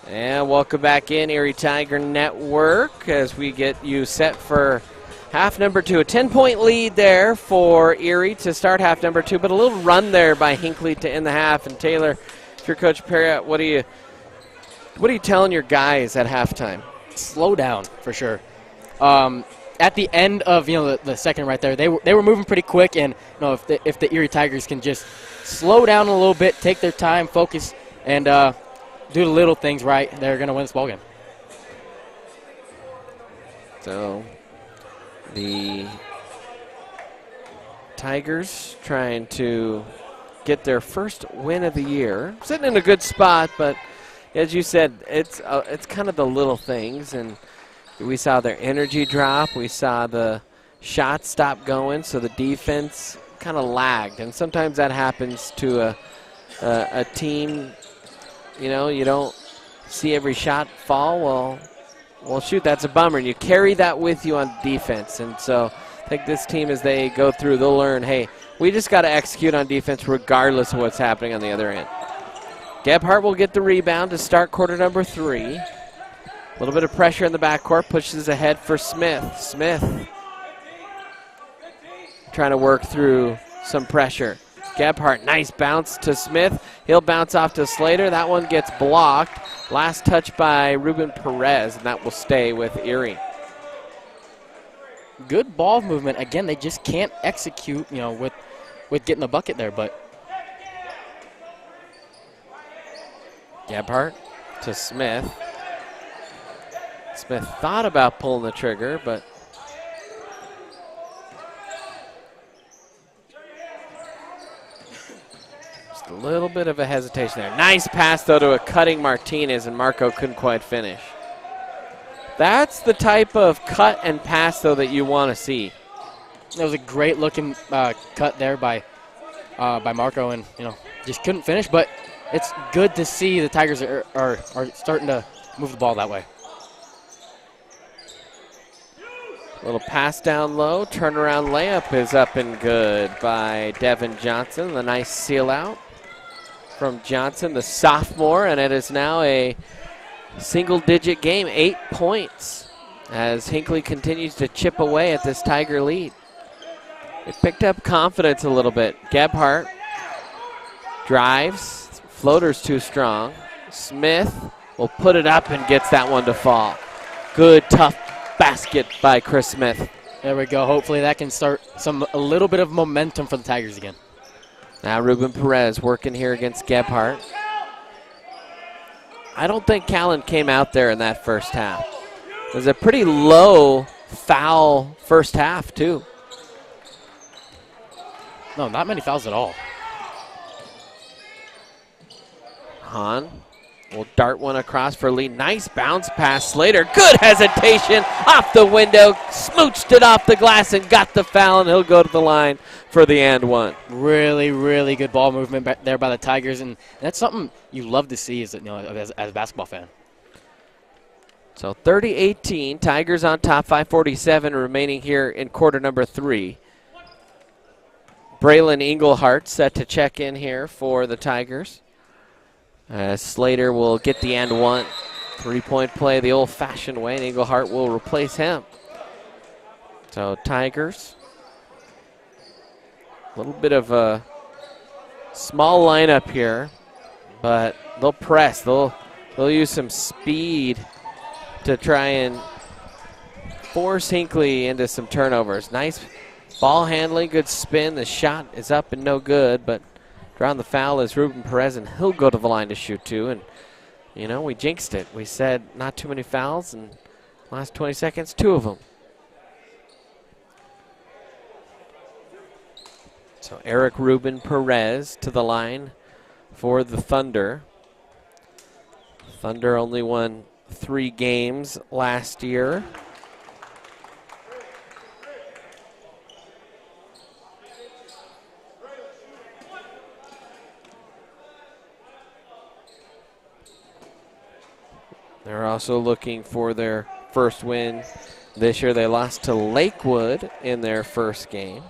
And welcome back in, Erie Tiger Network, as we get you set for half number 2. A 10-point lead there for Erie to start half number 2, but a little run there by Hinkley to end the half. And Taylor, if you're Coach Perry, what are you telling your guys at halftime? Slow down for sure. At the end of the second right there, they were moving pretty quick, and if the Erie Tigers can just slow down a little bit, take their time, focus, and do the little things right, they're going to win this ballgame. So the Tigers trying to get their first win of the year, sitting in a good spot, but as you said, it's kind of the little things, and we saw their energy drop. We saw the shots stop going, so the defense kind of lagged, and sometimes that happens to a team. You don't see every shot fall. Well, shoot, that's a bummer, and you carry that with you on defense. And so I think this team, as they go through, they'll learn, hey, we just got to execute on defense regardless of what's happening on the other end. Gebhardt will get the rebound to start quarter number 3. A little bit of pressure in the backcourt, pushes ahead for Smith. Smith trying to work through some pressure. Gebhardt, nice bounce to Smith. He'll bounce off to Slater. That one gets blocked. Last touch by Ruben Perez, and that will stay with Erie. Good ball movement. Again, they just can't execute, with getting the bucket there. But Gebhardt to Smith. Smith thought about pulling the trigger, but just a little bit of a hesitation there. Nice pass, though, to a cutting Martinez, and Marco couldn't quite finish. That's the type of cut and pass, though, that you want to see. That was a great-looking cut there by Marco, and just couldn't finish. But it's good to see the Tigers are starting to move the ball that way. Little pass down low, turnaround layup is up and good by Devin Johnson. The nice seal out from Johnson, the sophomore, and it is now a single-digit game, 8 points, as Hinkley continues to chip away at this Tiger lead. It picked up confidence a little bit. Gebhardt drives, floater's too strong. Smith will put it up and gets that one to fall. Good, tough basket by Chris Smith. There we go. Hopefully that can start a little bit of momentum for the Tigers again. Now Ruben Perez working here against Gebhardt. I don't think Callan came out there in that first half. It was a pretty low foul first half, too. No, not many fouls at all. Hahn will dart one across for Lee. Nice bounce pass. Slater, good hesitation off the window, smooched it off the glass and got the foul, and he'll go to the line for the and one. Really, really good ball movement back there by the Tigers, and that's something you love to see as a basketball fan. So 30-18, Tigers on top, 5:47 remaining here in quarter number 3. Braylon Englehart set to check in here for the Tigers. Slater will get the and one. 3-point play the old-fashioned way, and Englehart will replace him. So Tigers, a little bit of a small lineup here, but they'll press. They'll use some speed to try and force Hinkley into some turnovers. Nice ball handling, good spin. The shot is up and no good, but drawing the foul is Ruben Perez, and he'll go to the line to shoot two. And, we jinxed it. We said not too many fouls, and last 20 seconds, 2 of them. So Eric Ruben Perez to the line for the Thunder. Thunder only won 3 games last year. They're also looking for their first win this year. They lost to Lakewood in their first game.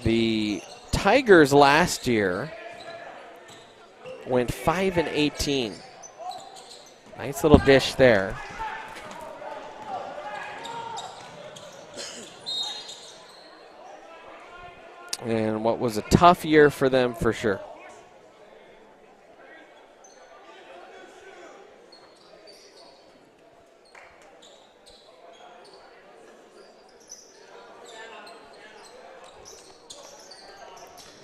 The Tigers last year went 5 and 18. Nice little dish there. And what was a tough year for them for sure.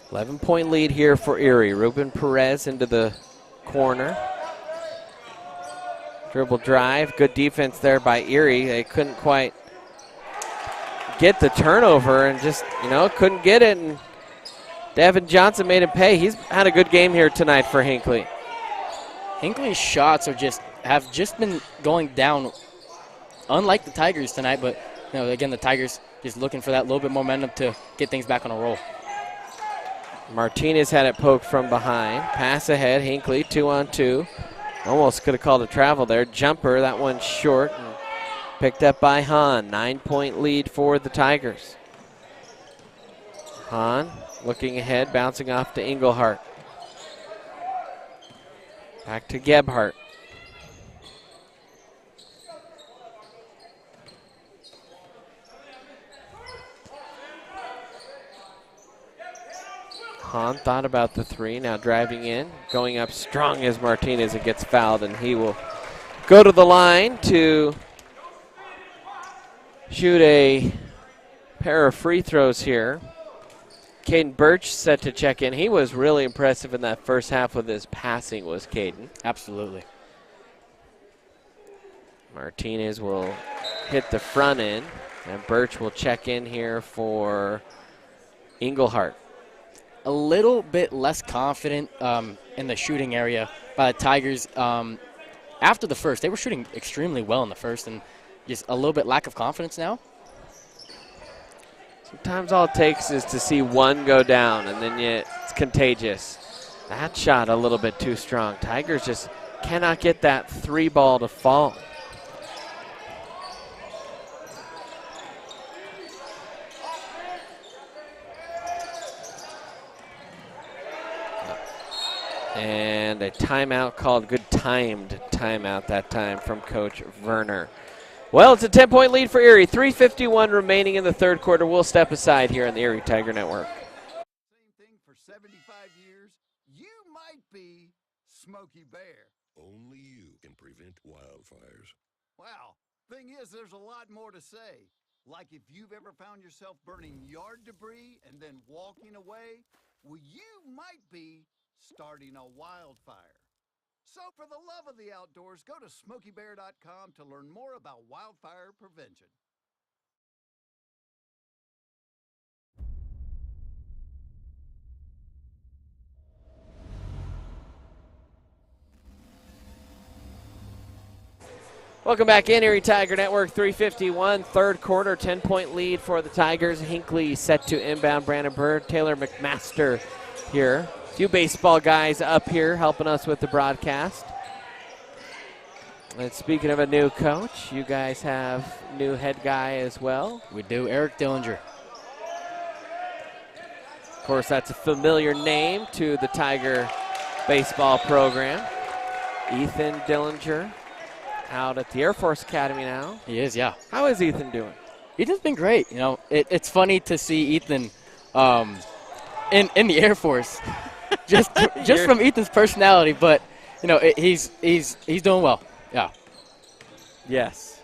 .11-point lead here for Erie. Ruben Perez into the corner. Dribble drive. Good defense there by Erie. They couldn't quite get the turnover and just, couldn't get it. And Devin Johnson made him pay. He's had a good game here tonight for Hinkley. Hinkley's shots have just been going down, unlike the Tigers tonight. But, again, the Tigers just looking for that little bit momentum to get things back on a roll. Martinez had it poked from behind. Pass ahead, Hinkley, 2-on-2. Almost could have called a travel there. Jumper, that one's short. And picked up by Hahn. 9-point lead for the Tigers. Hahn looking ahead, bouncing off to Engelhardt. Back to Gebhardt. Hahn thought about the three, now driving in, going up strong as Martinez and gets fouled, and he will go to the line to shoot a pair of free throws here. Caden Birch set to check in. He was really impressive in that first half with his passing, was Caden. Absolutely. Martinez will hit the front end, and Birch will check in here for Engelhardt. A little bit less confident in the shooting area by the Tigers. After the first, they were shooting extremely well in the first, and just a little bit lack of confidence now. Sometimes all it takes is to see one go down, and then it's contagious. That shot a little bit too strong. Tigers just cannot get that three ball to fall. And a timeout called, good timed timeout that time from Coach Werner. Well, it's a 10-point lead for Erie. 3:51 remaining in the third quarter. We'll step aside here on the Erie Tiger Network. Same thing for 75 years. You might be Smokey Bear. Only you can prevent wildfires. Wow. Thing is, there's a lot more to say. Like if you've ever found yourself burning yard debris and then walking away, well, you might be starting a wildfire. So for the love of the outdoors, go to SmokeyBear.com to learn more about wildfire prevention. Welcome back in, Erie Tiger Network. 3:51, third quarter, 10-point lead for the Tigers. Hinkley set to inbound. Brandon Bird, Taylor McMaster here. A few baseball guys up here helping us with the broadcast. And speaking of a new coach, you guys have new head guy as well. We do, Eric Dillinger. Of course, that's a familiar name to the Tiger baseball program. Ethan Dillinger out at the Air Force Academy now. He is, yeah. How is Ethan doing? Ethan's been great. It's funny to see Ethan in the Air Force. just from Ethan's personality, but he's doing well. Yeah. Yes.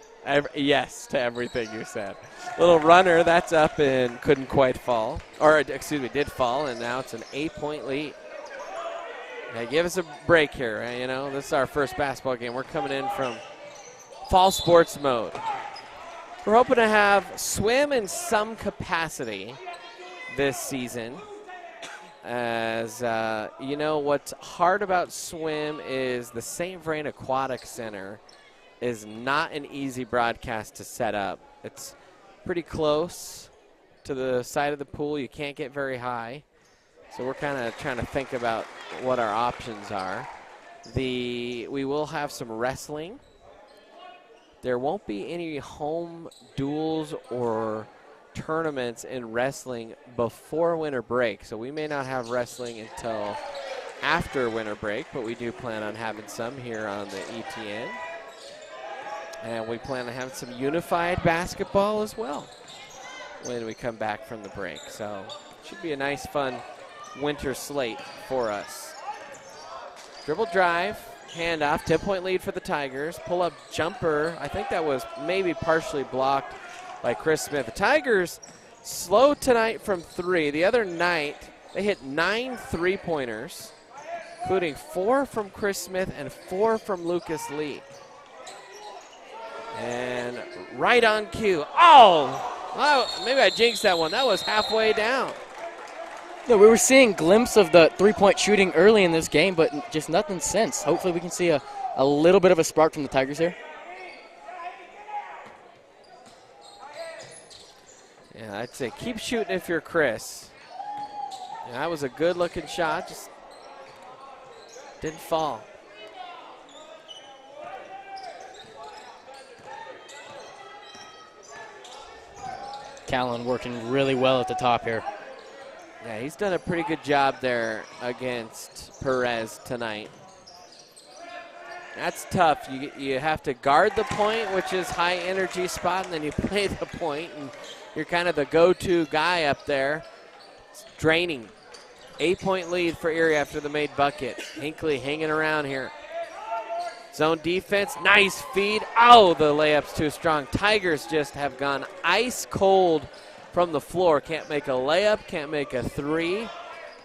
Yes to everything you said. Little runner, that's up and couldn't quite fall. Or, excuse me, did fall, and now it's an 8-point lead. Hey, give us a break here. This is our first basketball game. We're coming in from fall sports mode. We're hoping to have swim in some capacity this season. As what's hard about swim is the St. Vrain Aquatic Center is not an easy broadcast to set up. It's pretty close to the side of the pool. You can't get very high. So we're kind of trying to think about what our options are. We will have some wrestling. There won't be any home duels or tournaments in wrestling before winter break, so we may not have wrestling until after winter break, but we do plan on having some here on the ETN. And we plan on having some unified basketball as well when we come back from the break. So it should be a nice, fun winter slate for us. Dribble drive, handoff, 10-point lead for the Tigers. Pull-up jumper, I think that was maybe partially blocked by Chris Smith. The Tigers slow tonight from 3. The other night, they hit 9 3-pointers, including 4 from Chris Smith and 4 from Lucas Lee. And right on cue. Oh, maybe I jinxed that one. That was halfway down. Yeah, we were seeing glimpses of the three-point shooting early in this game, but just nothing since. Hopefully we can see a little bit of a spark from the Tigers here. Yeah, I'd say keep shooting if you're Chris. Yeah, that was a good-looking shot, just didn't fall. Callan working really well at the top here. Yeah, he's done a pretty good job there against Perez tonight. That's tough. You have to guard the point, which is high energy spot, and then you play the point, and you're kind of the go-to guy up there. It's draining. 8-point lead for Erie after the made bucket. Hinkley hanging around here. Zone defense, nice feed. Oh, the layup's too strong. Tigers just have gone ice cold from the floor. Can't make a layup, can't make a three.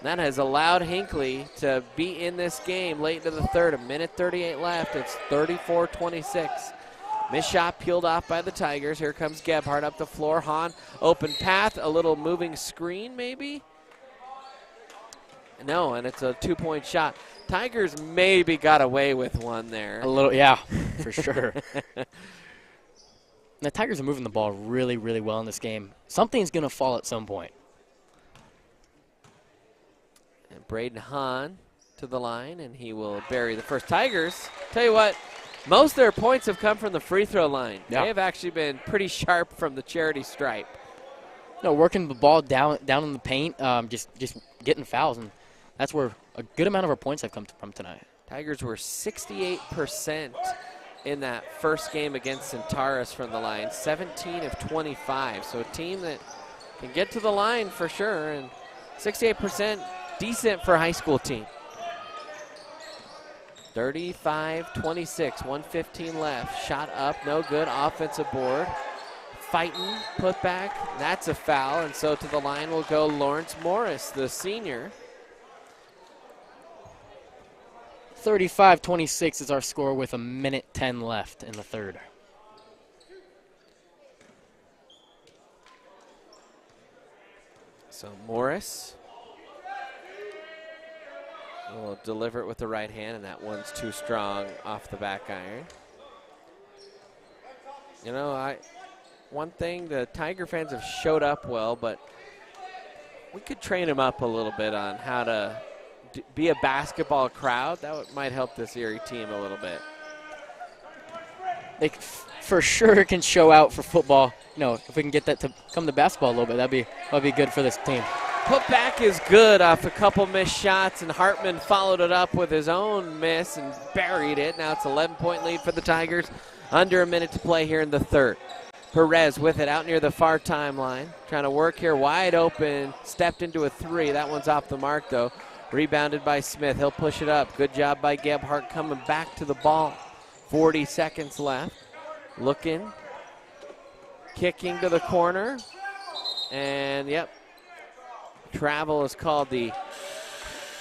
That has allowed Hinkley to be in this game late into the third. 1:38 left. It's 34-26. Missed shot peeled off by the Tigers. Here comes Gebhardt up the floor. Hahn, open path, a little moving screen maybe? No, and it's a 2-point shot. Tigers maybe got away with one there. A little, yeah, for sure. The Tigers are moving the ball really, really well in this game. Something's going to fall at some point. And Braden Hahn to the line, and he will bury the first. Tigers, tell you what, most of their points have come from the free throw line. Yeah. They have actually been pretty sharp from the charity stripe. No, working the ball down in the paint, just getting fouls, and that's where a good amount of our points have come from tonight. Tigers were 68% in that first game against Centaurus from the line, 17 of 25. So a team that can get to the line for sure, and 68% decent for a high school team. 35-26, 1:15 left. Shot up, no good. Offensive board. Fighting, put back. That's a foul, and so to the line will go Lawrence Morris, the senior. 35-26 is our score with 1:10 left in the third. So Morris will deliver it with the right hand, and that one's too strong off the back iron. You know, one thing, the Tiger fans have showed up well, but we could train them up a little bit on how to be a basketball crowd. That might help this Erie team a little bit. They for sure can show out for football. You know, if we can get that to come to basketball a little bit, that'd be good for this team. Put back is good off a couple missed shots, and Hartman followed it up with his own miss and buried it. Now it's 11-point lead for the Tigers. Under a minute to play here in the third. Perez with it out near the far timeline. Trying to work here wide open. Stepped into a three. That one's off the mark, though. Rebounded by Smith. He'll push it up. Good job by Gebhardt coming back to the ball. 40 seconds left. Looking. Kicking to the corner. And, yep. Travel is called.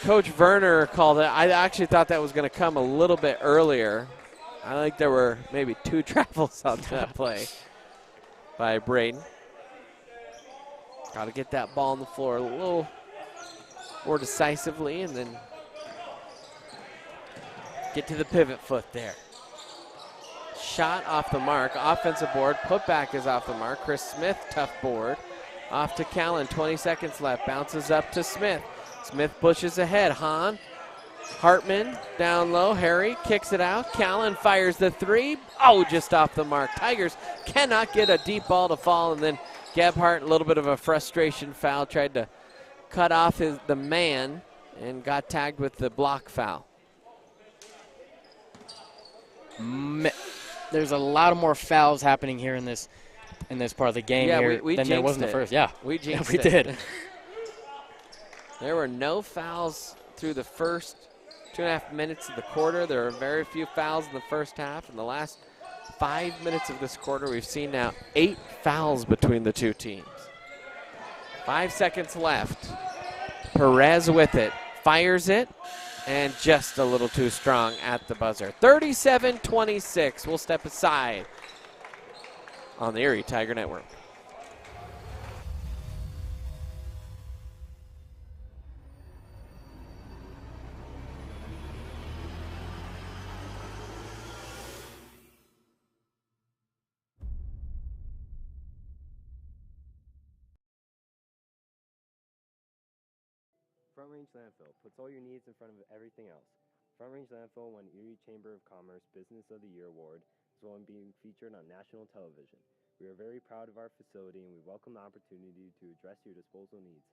Coach Werner called it. I actually thought that was going to come a little bit earlier. I think there were maybe 2 travels on that play by Braden. Got to get that ball on the floor a little more decisively and then get to the pivot foot there. Shot off the mark. Offensive board. Putback is off the mark. Chris Smith, tough board. Off to Callan. 20 seconds left. Bounces up to Smith. Smith pushes ahead. Hahn. Hartman down low. Harry kicks it out. Callan fires the three. Oh, just off the mark. Tigers cannot get a deep ball to fall, and then Gebhardt, a little bit of a frustration foul, tried to cut off the man, and got tagged with the block foul. There's a lot of more fouls happening here in this part of the game here we than there was in the first. Yeah, we jinxed we did. There were no fouls through the first 2.5 minutes of the quarter. There were very few fouls in the first half. In the last 5 minutes of this quarter, we've seen now 8 fouls between the two teams. 5 seconds left. Perez with it, fires it, and just a little too strong at the buzzer. 37-26. We'll step aside on the Erie Tiger Network. Front Range Landfill puts all your needs in front of everything else. Front Range Landfill won Erie Chamber of Commerce Business of the Year Award, as well as being featured on national television. We are very proud of our facility and we welcome the opportunity to address your disposal needs.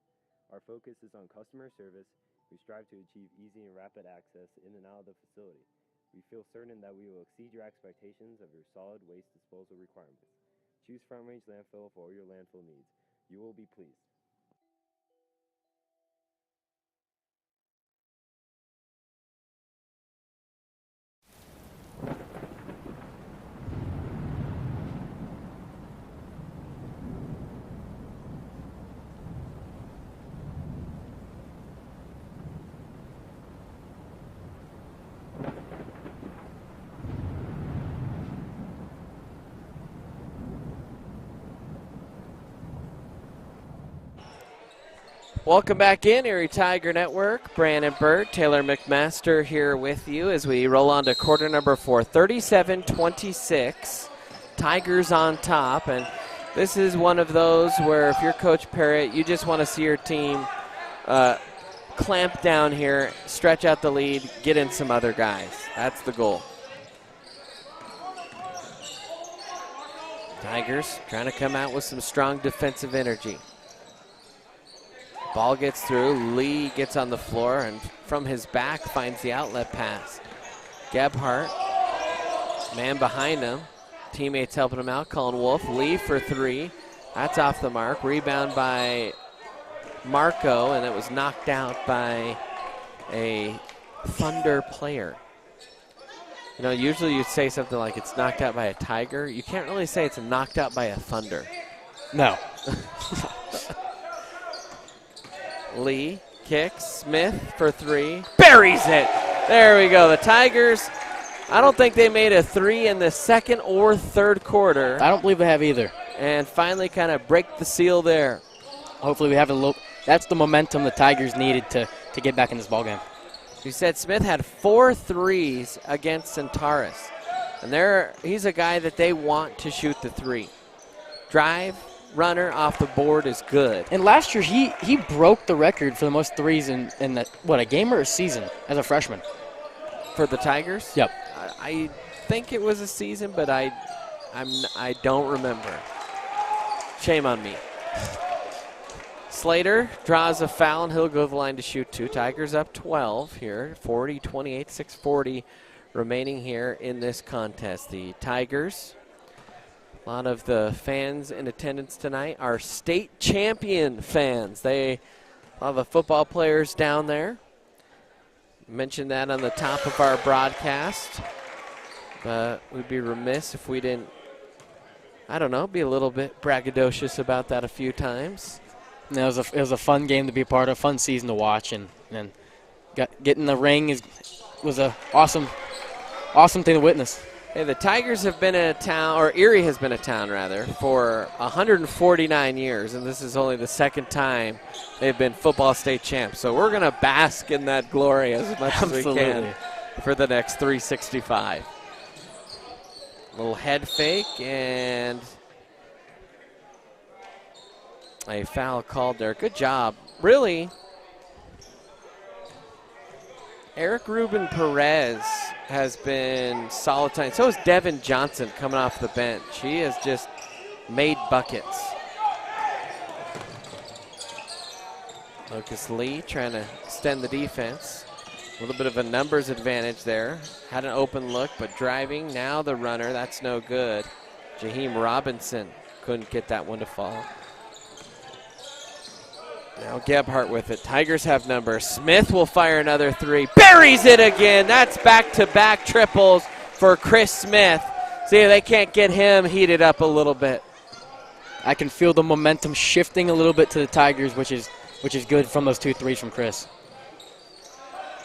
Our focus is on customer service. We strive to achieve easy and rapid access in and out of the facility. We feel certain that we will exceed your expectations of your solid waste disposal requirements. Choose Front Range Landfill for all your landfill needs. You will be pleased. Welcome back in, Erie Tiger Network. Brandon Burt, Taylor McMaster here with you as we roll on to quarter number 4. 37-26. Tigers on top, and this is one of those where if you're Coach Parrott, you just want to see your team clamp down here, stretch out the lead, get in some other guys. That's the goal. Tigers trying to come out with some strong defensive energy. Ball gets through, Lee gets on the floor, and from his back finds the outlet pass. Gebhardt, man behind him, teammates helping him out, Colin Wolf. Lee for 3, that's off the mark. Rebound by Marco, and it was knocked out by a Thunder player. You know, usually you'd say something like it's knocked out by a Tiger. You can't really say it's knocked out by a Thunder. No. Lee kicks, Smith for 3, buries it. There we go. The Tigers, I don't think they made a 3 in the second or third quarter. I don't believe they have either. And finally kind of break the seal there. Hopefully we have a little, that's the momentum the Tigers needed to get back in this ballgame. You said Smith had 4 threes against Centaurus. And he's a guy that they want to shoot the 3. Drive, runner off the board is good. And last year he broke the record for the most threes in a game or a season as a freshman. For the Tigers? Yep. I think it was a season, but I don't remember. Shame on me. Slater draws a foul, and he'll go to the line to shoot 2. Tigers up 12 here, 40-28, 6:40 remaining here in this contest. The Tigers, a lot of the fans in attendance tonight are state champion fans. A lot of the football players down there. Mentioned that on the top of our broadcast. But we'd be remiss if we didn't, I don't know, be a little bit braggadocious about that a few times. And it was a fun game to be a part of, fun season to watch, and getting the ring was a awesome thing to witness. Hey, the Tigers have been in a town, or Erie has been a town rather, for 149 years, and this is only the second time they've been football state champs. So we're going to bask in that glory as much as we can for the next 365. Little head fake, and a foul called there. Good job. Really, Eric Ruben Perez has been solid tonight. So is Devin Johnson coming off the bench. He has just made buckets. Lucas Lee trying to extend the defense. A little bit of a numbers advantage there. Had an open look, but driving. Now the runner, that's no good. Jaheim Robinson couldn't get that one to fall. Now Gebhardt with it. Tigers have numbers. Smith will fire another three. Buries it again. That's back-to-back triples for Chris Smith. See, they can't get him heated up a little bit. I can feel the momentum shifting a little bit to the Tigers, which is good from those 2 threes from Chris.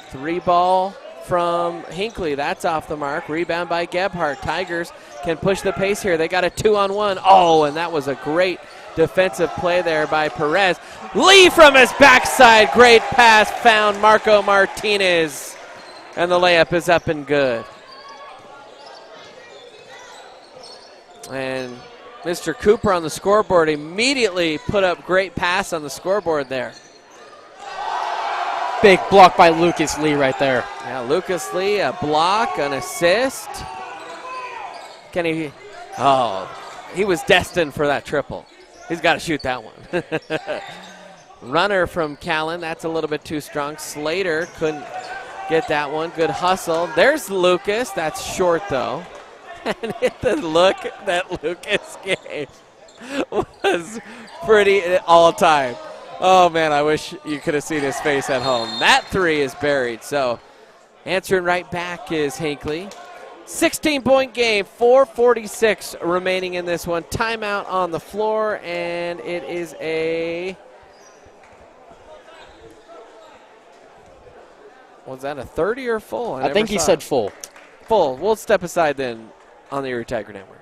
3 ball from Hinkley. That's off the mark. Rebound by Gebhardt. Tigers can push the pace here. They got a 2-on-1. Oh, and that was a great defensive play there by Perez. Lee from his backside. Great pass. Found Marco Martinez. And the layup is up and good. And Mr. Cooper on the scoreboard immediately put up great pass on the scoreboard there. Big block by Lucas Lee right there. Yeah, Lucas Lee, a block, an assist. Can he? Oh, he was destined for that triple. He's got to shoot that one. Runner from Callan, that's a little bit too strong. Slater couldn't get that one. Good hustle. There's Lucas. That's short, though. And the look that Lucas gave was pretty all-time. Oh, man, I wish you could have seen his face at home. That 3 is buried. So answering right back is Hinkley. 16-point game, 4:46 remaining in this one. Timeout on the floor, and it is a... Was that a 30 or full? I think he said full. Full. We'll step aside then on the Erie Tiger Network.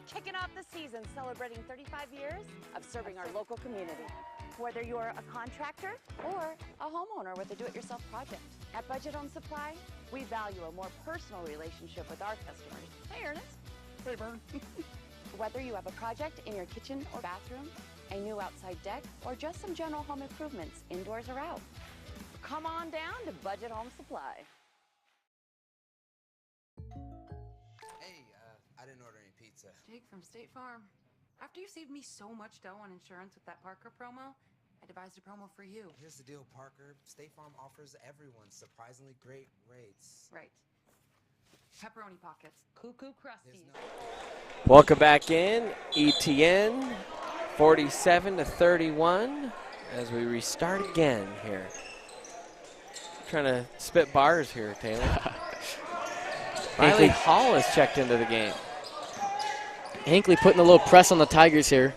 Kicking off the season celebrating 35 years of serving our local community. Whether you're a contractor or a homeowner with a do-it-yourself project. At Budget Home Supply, we value a more personal relationship with our customers. Hey, Ernest. Hey, Vern. Whether you have a project in your kitchen or bathroom, a new outside deck, or just some general home improvements, indoors or out, come on down to Budget Home Supply. Hey, I didn't order any pizza. Jake from State Farm. After you saved me so much dough on insurance with that Parker promo, I devised a promo for you. Here's the deal, Parker. State Farm offers everyone surprisingly great rates. Right. Pepperoni pockets. Cuckoo crusty. Welcome back in. ETN 47-31 as we restart again here. Trying to spit bars here, Taylor. Riley Hall has checked into the game. Hinkley putting a little press on the Tigers here.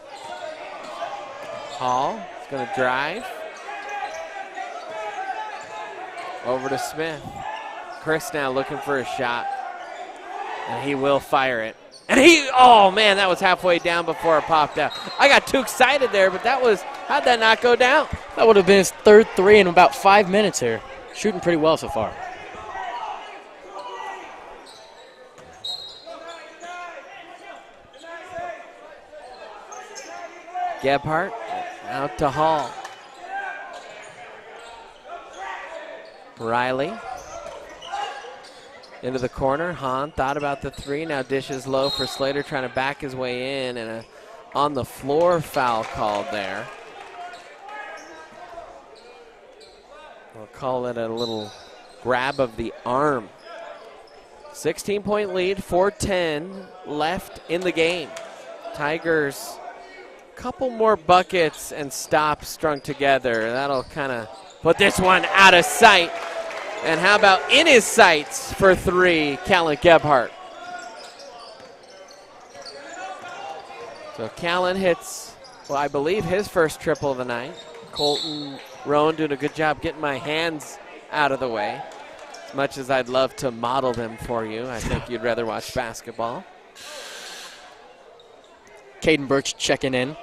Hall is going to drive. Over to Smith. Chris now looking for a shot. And he will fire it. And oh man, that was halfway down before it popped out. I got too excited there, but how'd that not go down? That would have been his 3rd 3 in about 5 minutes here. Shooting pretty well so far. Gebhardt out to Hall. Riley into the corner. Hahn thought about the 3. Now dishes low for Slater, trying to back his way in, and a on the floor foul called there. We'll call it a little grab of the arm. 16-point lead, 4:10 left in the game. Tigers, couple more buckets and stops strung together. That'll kind of put this one out of sight. And how about in his sights for 3, Callan Gebhardt. So Callan hits, well, I believe his first triple of the night. Colton Roan doing a good job getting my hands out of the way. As much as I'd love to model them for you, I think you'd rather watch basketball. Caden Birch checking in.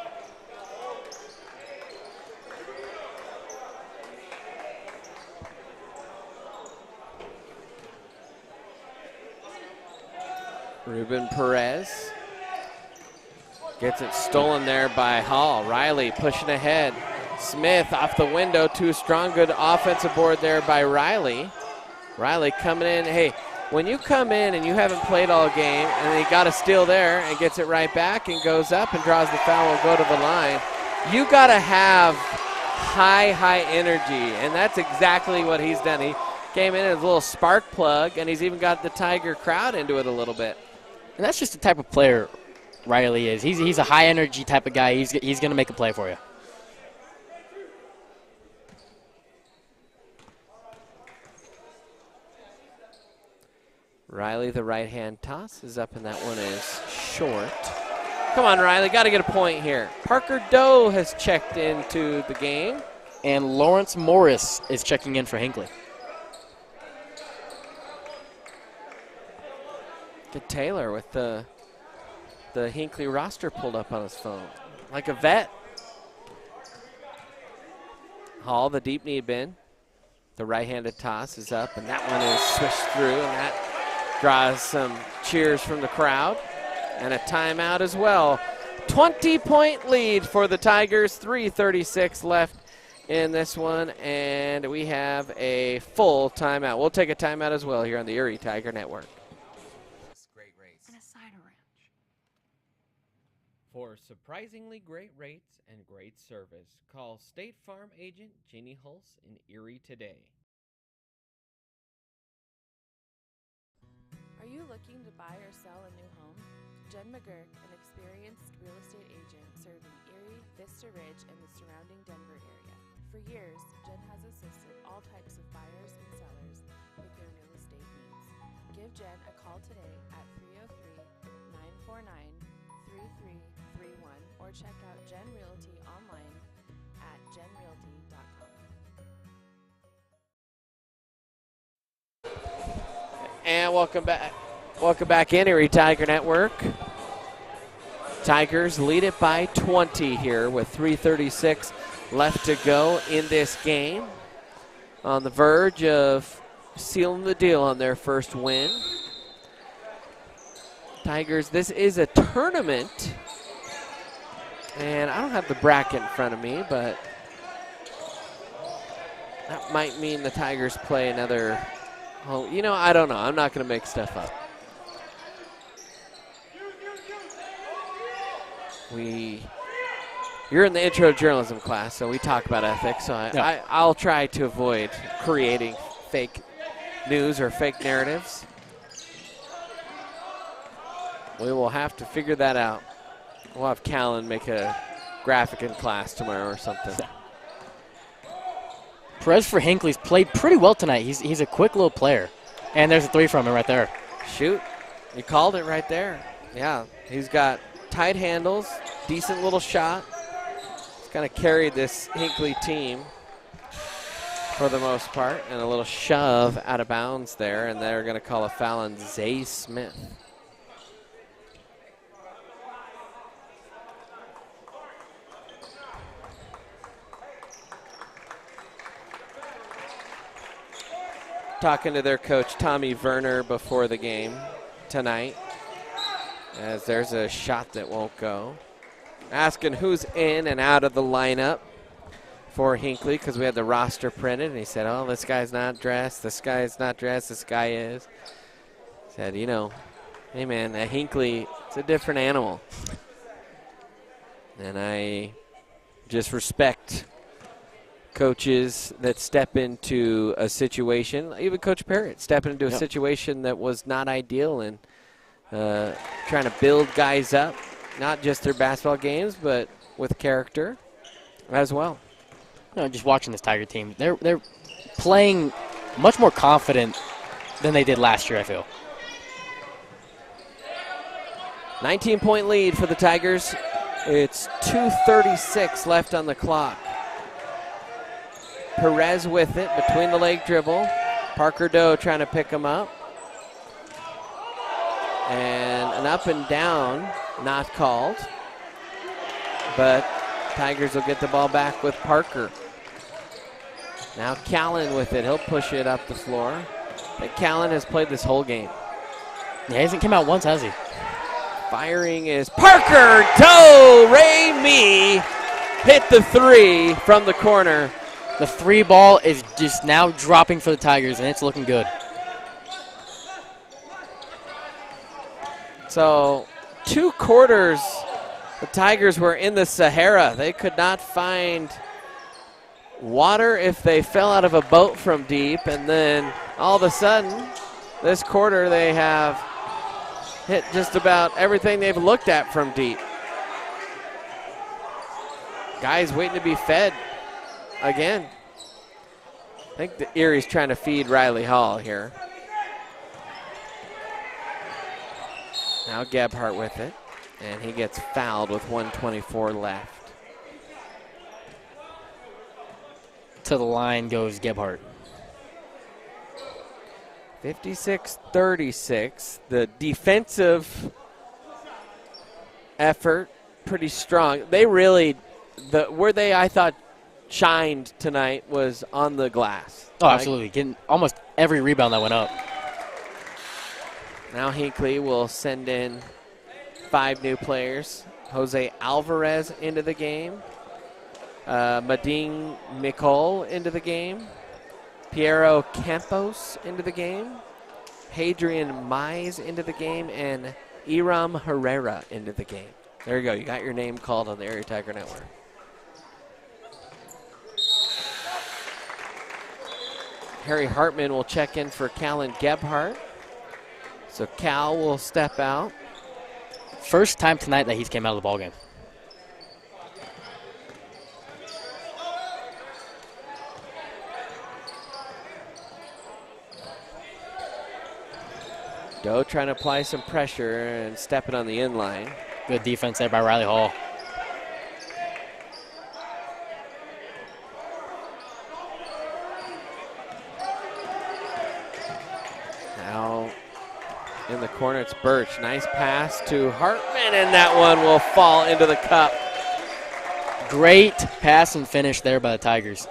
Ruben Perez Gets it stolen there by Hall. Riley pushing ahead. Smith off the window, too strong. Good offensive board there by Riley. Riley coming in. Hey, when you come in and you haven't played all game and he got a steal there and gets it right back and goes up and draws the foul and go to the line, you got to have high energy, and that's exactly what he's done. He came in as a little spark plug, and he's even got the Tiger crowd into it a little bit. And that's just the type of player Riley is. He's a high energy type of guy. He's going to make a play for you. Riley, the right-hand toss is up, and that one is short. Come on, Riley, got to get a point here. Parker Doe has checked into the game. And Lawrence Morris is checking in for Hinkley. Good Taylor with the Hinkley roster pulled up on his phone. Like a vet. Hall, the deep knee bin. The right-handed toss is up, and that one is swished through, and that draws some cheers from the crowd. And a timeout as well. 20-point lead for the Tigers. 3:36 left in this one, and we have a full timeout. We'll take a timeout as well here on the Erie Tiger Network. Great rates. And a cider ranch. For surprisingly great rates and great service, call State Farm agent Jeannie Hulse in Erie today. Are you looking to buy or sell a new home? Jen McGurk, an experienced real estate agent serving Erie, Vista Ridge, and the surrounding Denver area. For years, Jen has assisted all types of buyers and sellers with their real estate needs. Give Jen a call today at 303-949-3331 or check out Jen Realty online at jenrealty.com. And welcome back. Welcome back in, Erie Tiger Network. Tigers lead it by 20 here with 3:36 left to go in this game. On the verge of sealing the deal on their first win. Tigers, this is a tournament. And I don't have the bracket in front of me, but that might mean the Tigers play another. Oh, you know, I don't know. I'm not going to make stuff up. You're in the intro journalism class, so we talk about ethics. So I'll try to avoid creating fake news or fake narratives. We will have to figure that out. We'll have Callan make a graphic in class tomorrow or something. Perez for Hinkley's played pretty well tonight. He's a quick little player. And there's a three from him right there. Shoot. You called it right there. Yeah, he's got tight handles, decent little shot. He's kind of carried this Hinkley team for the most part. And a little shove out of bounds there, and they're going to call a foul on Zay Smith. Talking to their coach, Tommy Werner, before the game tonight, as there's a shot that won't go. Asking who's in and out of the lineup for Hinkley, because we had the roster printed, and he said, oh, this guy's not dressed, this guy's not dressed, this guy is. Said, you know, hey, man, at Hinkley, it's a different animal. And I just respect coaches that step into a situation, even Coach Parrott stepping into a situation that was not ideal and trying to build guys up, not just their basketball games, but with character as well. You know, just watching this Tiger team, they're playing much more confident than they did last year, I feel. 19-point lead for the Tigers. It's 2:36 left on the clock. Perez with it between the leg dribble. Parker Doe trying to pick him up. And an up and down, not called. But Tigers will get the ball back with Parker. Now Callan with it. He'll push it up the floor. But Callan has played this whole game. Yeah, he hasn't come out once, has he? Firing is Parker Do-Re-Mi. Hit the 3 from the corner. The 3 ball is just now dropping for the Tigers, and it's looking good. So 2 quarters, the Tigers were in the Sahara. They could not find water if they fell out of a boat from deep, and then all of a sudden, this quarter they have hit just about everything they've looked at from deep. Guys waiting to be fed again. I think the Erie's trying to feed Riley Hall here. Now Gebhardt with it, and he gets fouled with 1:24 left. To the line goes Gebhardt. 56-36. The defensive effort pretty strong. They really, where they I thought shined tonight was on the glass. Oh, absolutely. Getting almost every rebound that went up. Now Hinkley will send in 5 new players. Jose Alvarez into the game. Mading Mikol into the game. Piero Campos into the game. Hadrian Mize into the game. And Iram Herrera into the game. There you go. You got your name called on the Erie Tiger Network. Harry Hartman will check in for Callan Gebhardt. So Cal will step out. First time tonight that he's came out of the ballgame. Doe trying to apply some pressure and stepping on the inline. Good defense there by Riley Hall. Now in the corner, it's Birch. Nice pass to Hartman, and that one will fall into the cup. Great pass and finish there by the Tigers.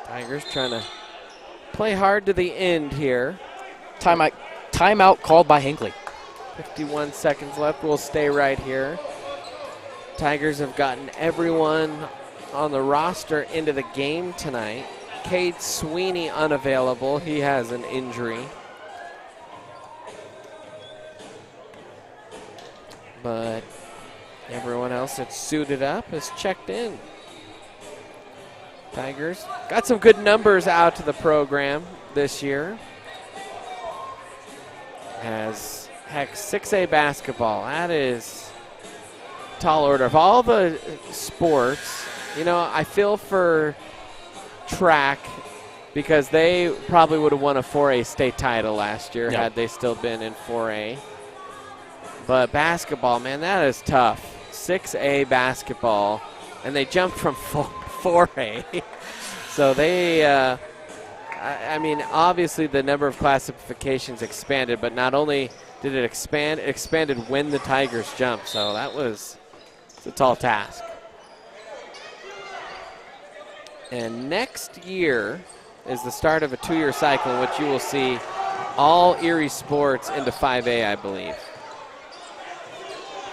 Tigers trying to play hard to the end here. Timeout called by Hinkley. 51 seconds left. We'll stay right here. Tigers have gotten everyone on the roster into the game tonight. Cade Sweeney unavailable. He has an injury. But everyone else that's suited up is checked in. Tigers got some good numbers out to the program this year. Has, heck, 6A basketball. That is tall order. Of all the sports, you know, I feel for track because they probably would have won a 4A state title last year had they still been in 4A. But basketball, man, that is tough. 6A basketball, and they jumped from 4A. So they, I mean, obviously the number of classifications expanded, but not only did it expand, it expanded when the Tigers jumped. So that was a tall task. And next year is the start of a 2-year cycle in which you will see all Erie sports into 5A, I believe.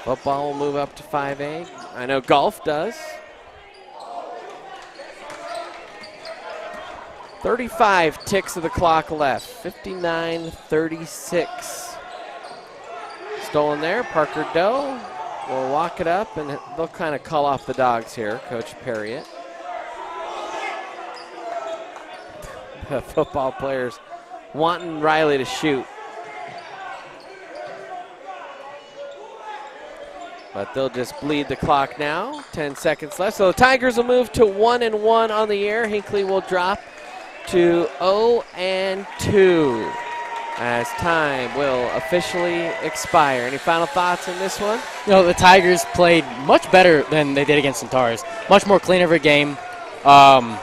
Football will move up to 5A. I know golf does. 35 ticks of the clock left. 59-36. Stolen there. Parker Doe will walk it up, and they'll kind of call off the dogs here, Coach Perriott. The football players wanting Riley to shoot. But they'll just bleed the clock now. 10 seconds left. So the Tigers will move to 1-1 on the year. Hinkley will drop to 0-2 as time will officially expire. Any final thoughts on this one? You know, the Tigers played much better than they did against Centaurs. Much more clean of a game. A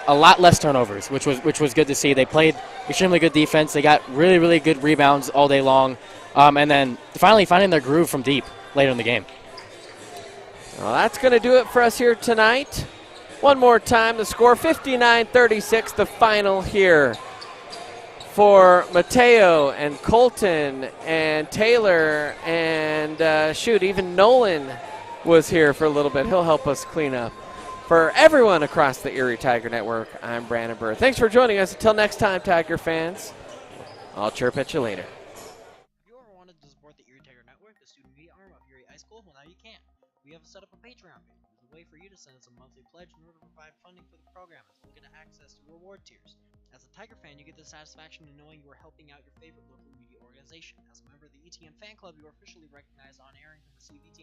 lot less turnovers, which was good to see. They played extremely good defense. They got really, really good rebounds all day long. And then finally finding their groove from deep later in the game. Well, that's going to do it for us here tonight One more time, the score 59-36, the final here for Mateo and Colton and Taylor and even Nolan was here for a little bit. He'll help us clean up. For everyone across the Erie Tiger Network, I'm Brandon Burr. Thanks for joining us. Until next time, Tiger fans, I'll chirp at you later. If you ever wanted to support the Erie Tiger Network, the student media arm of Erie High School, well, now you can. We have set up a Patreon page. It's a way for you to send us a monthly pledge in order to provide funding for the program, as well get access to reward tiers. As a Tiger fan, you get the satisfaction of knowing you are helping out your favorite local media organization. As a member of the ETN fan club, you are officially recognized on air and can receive ETN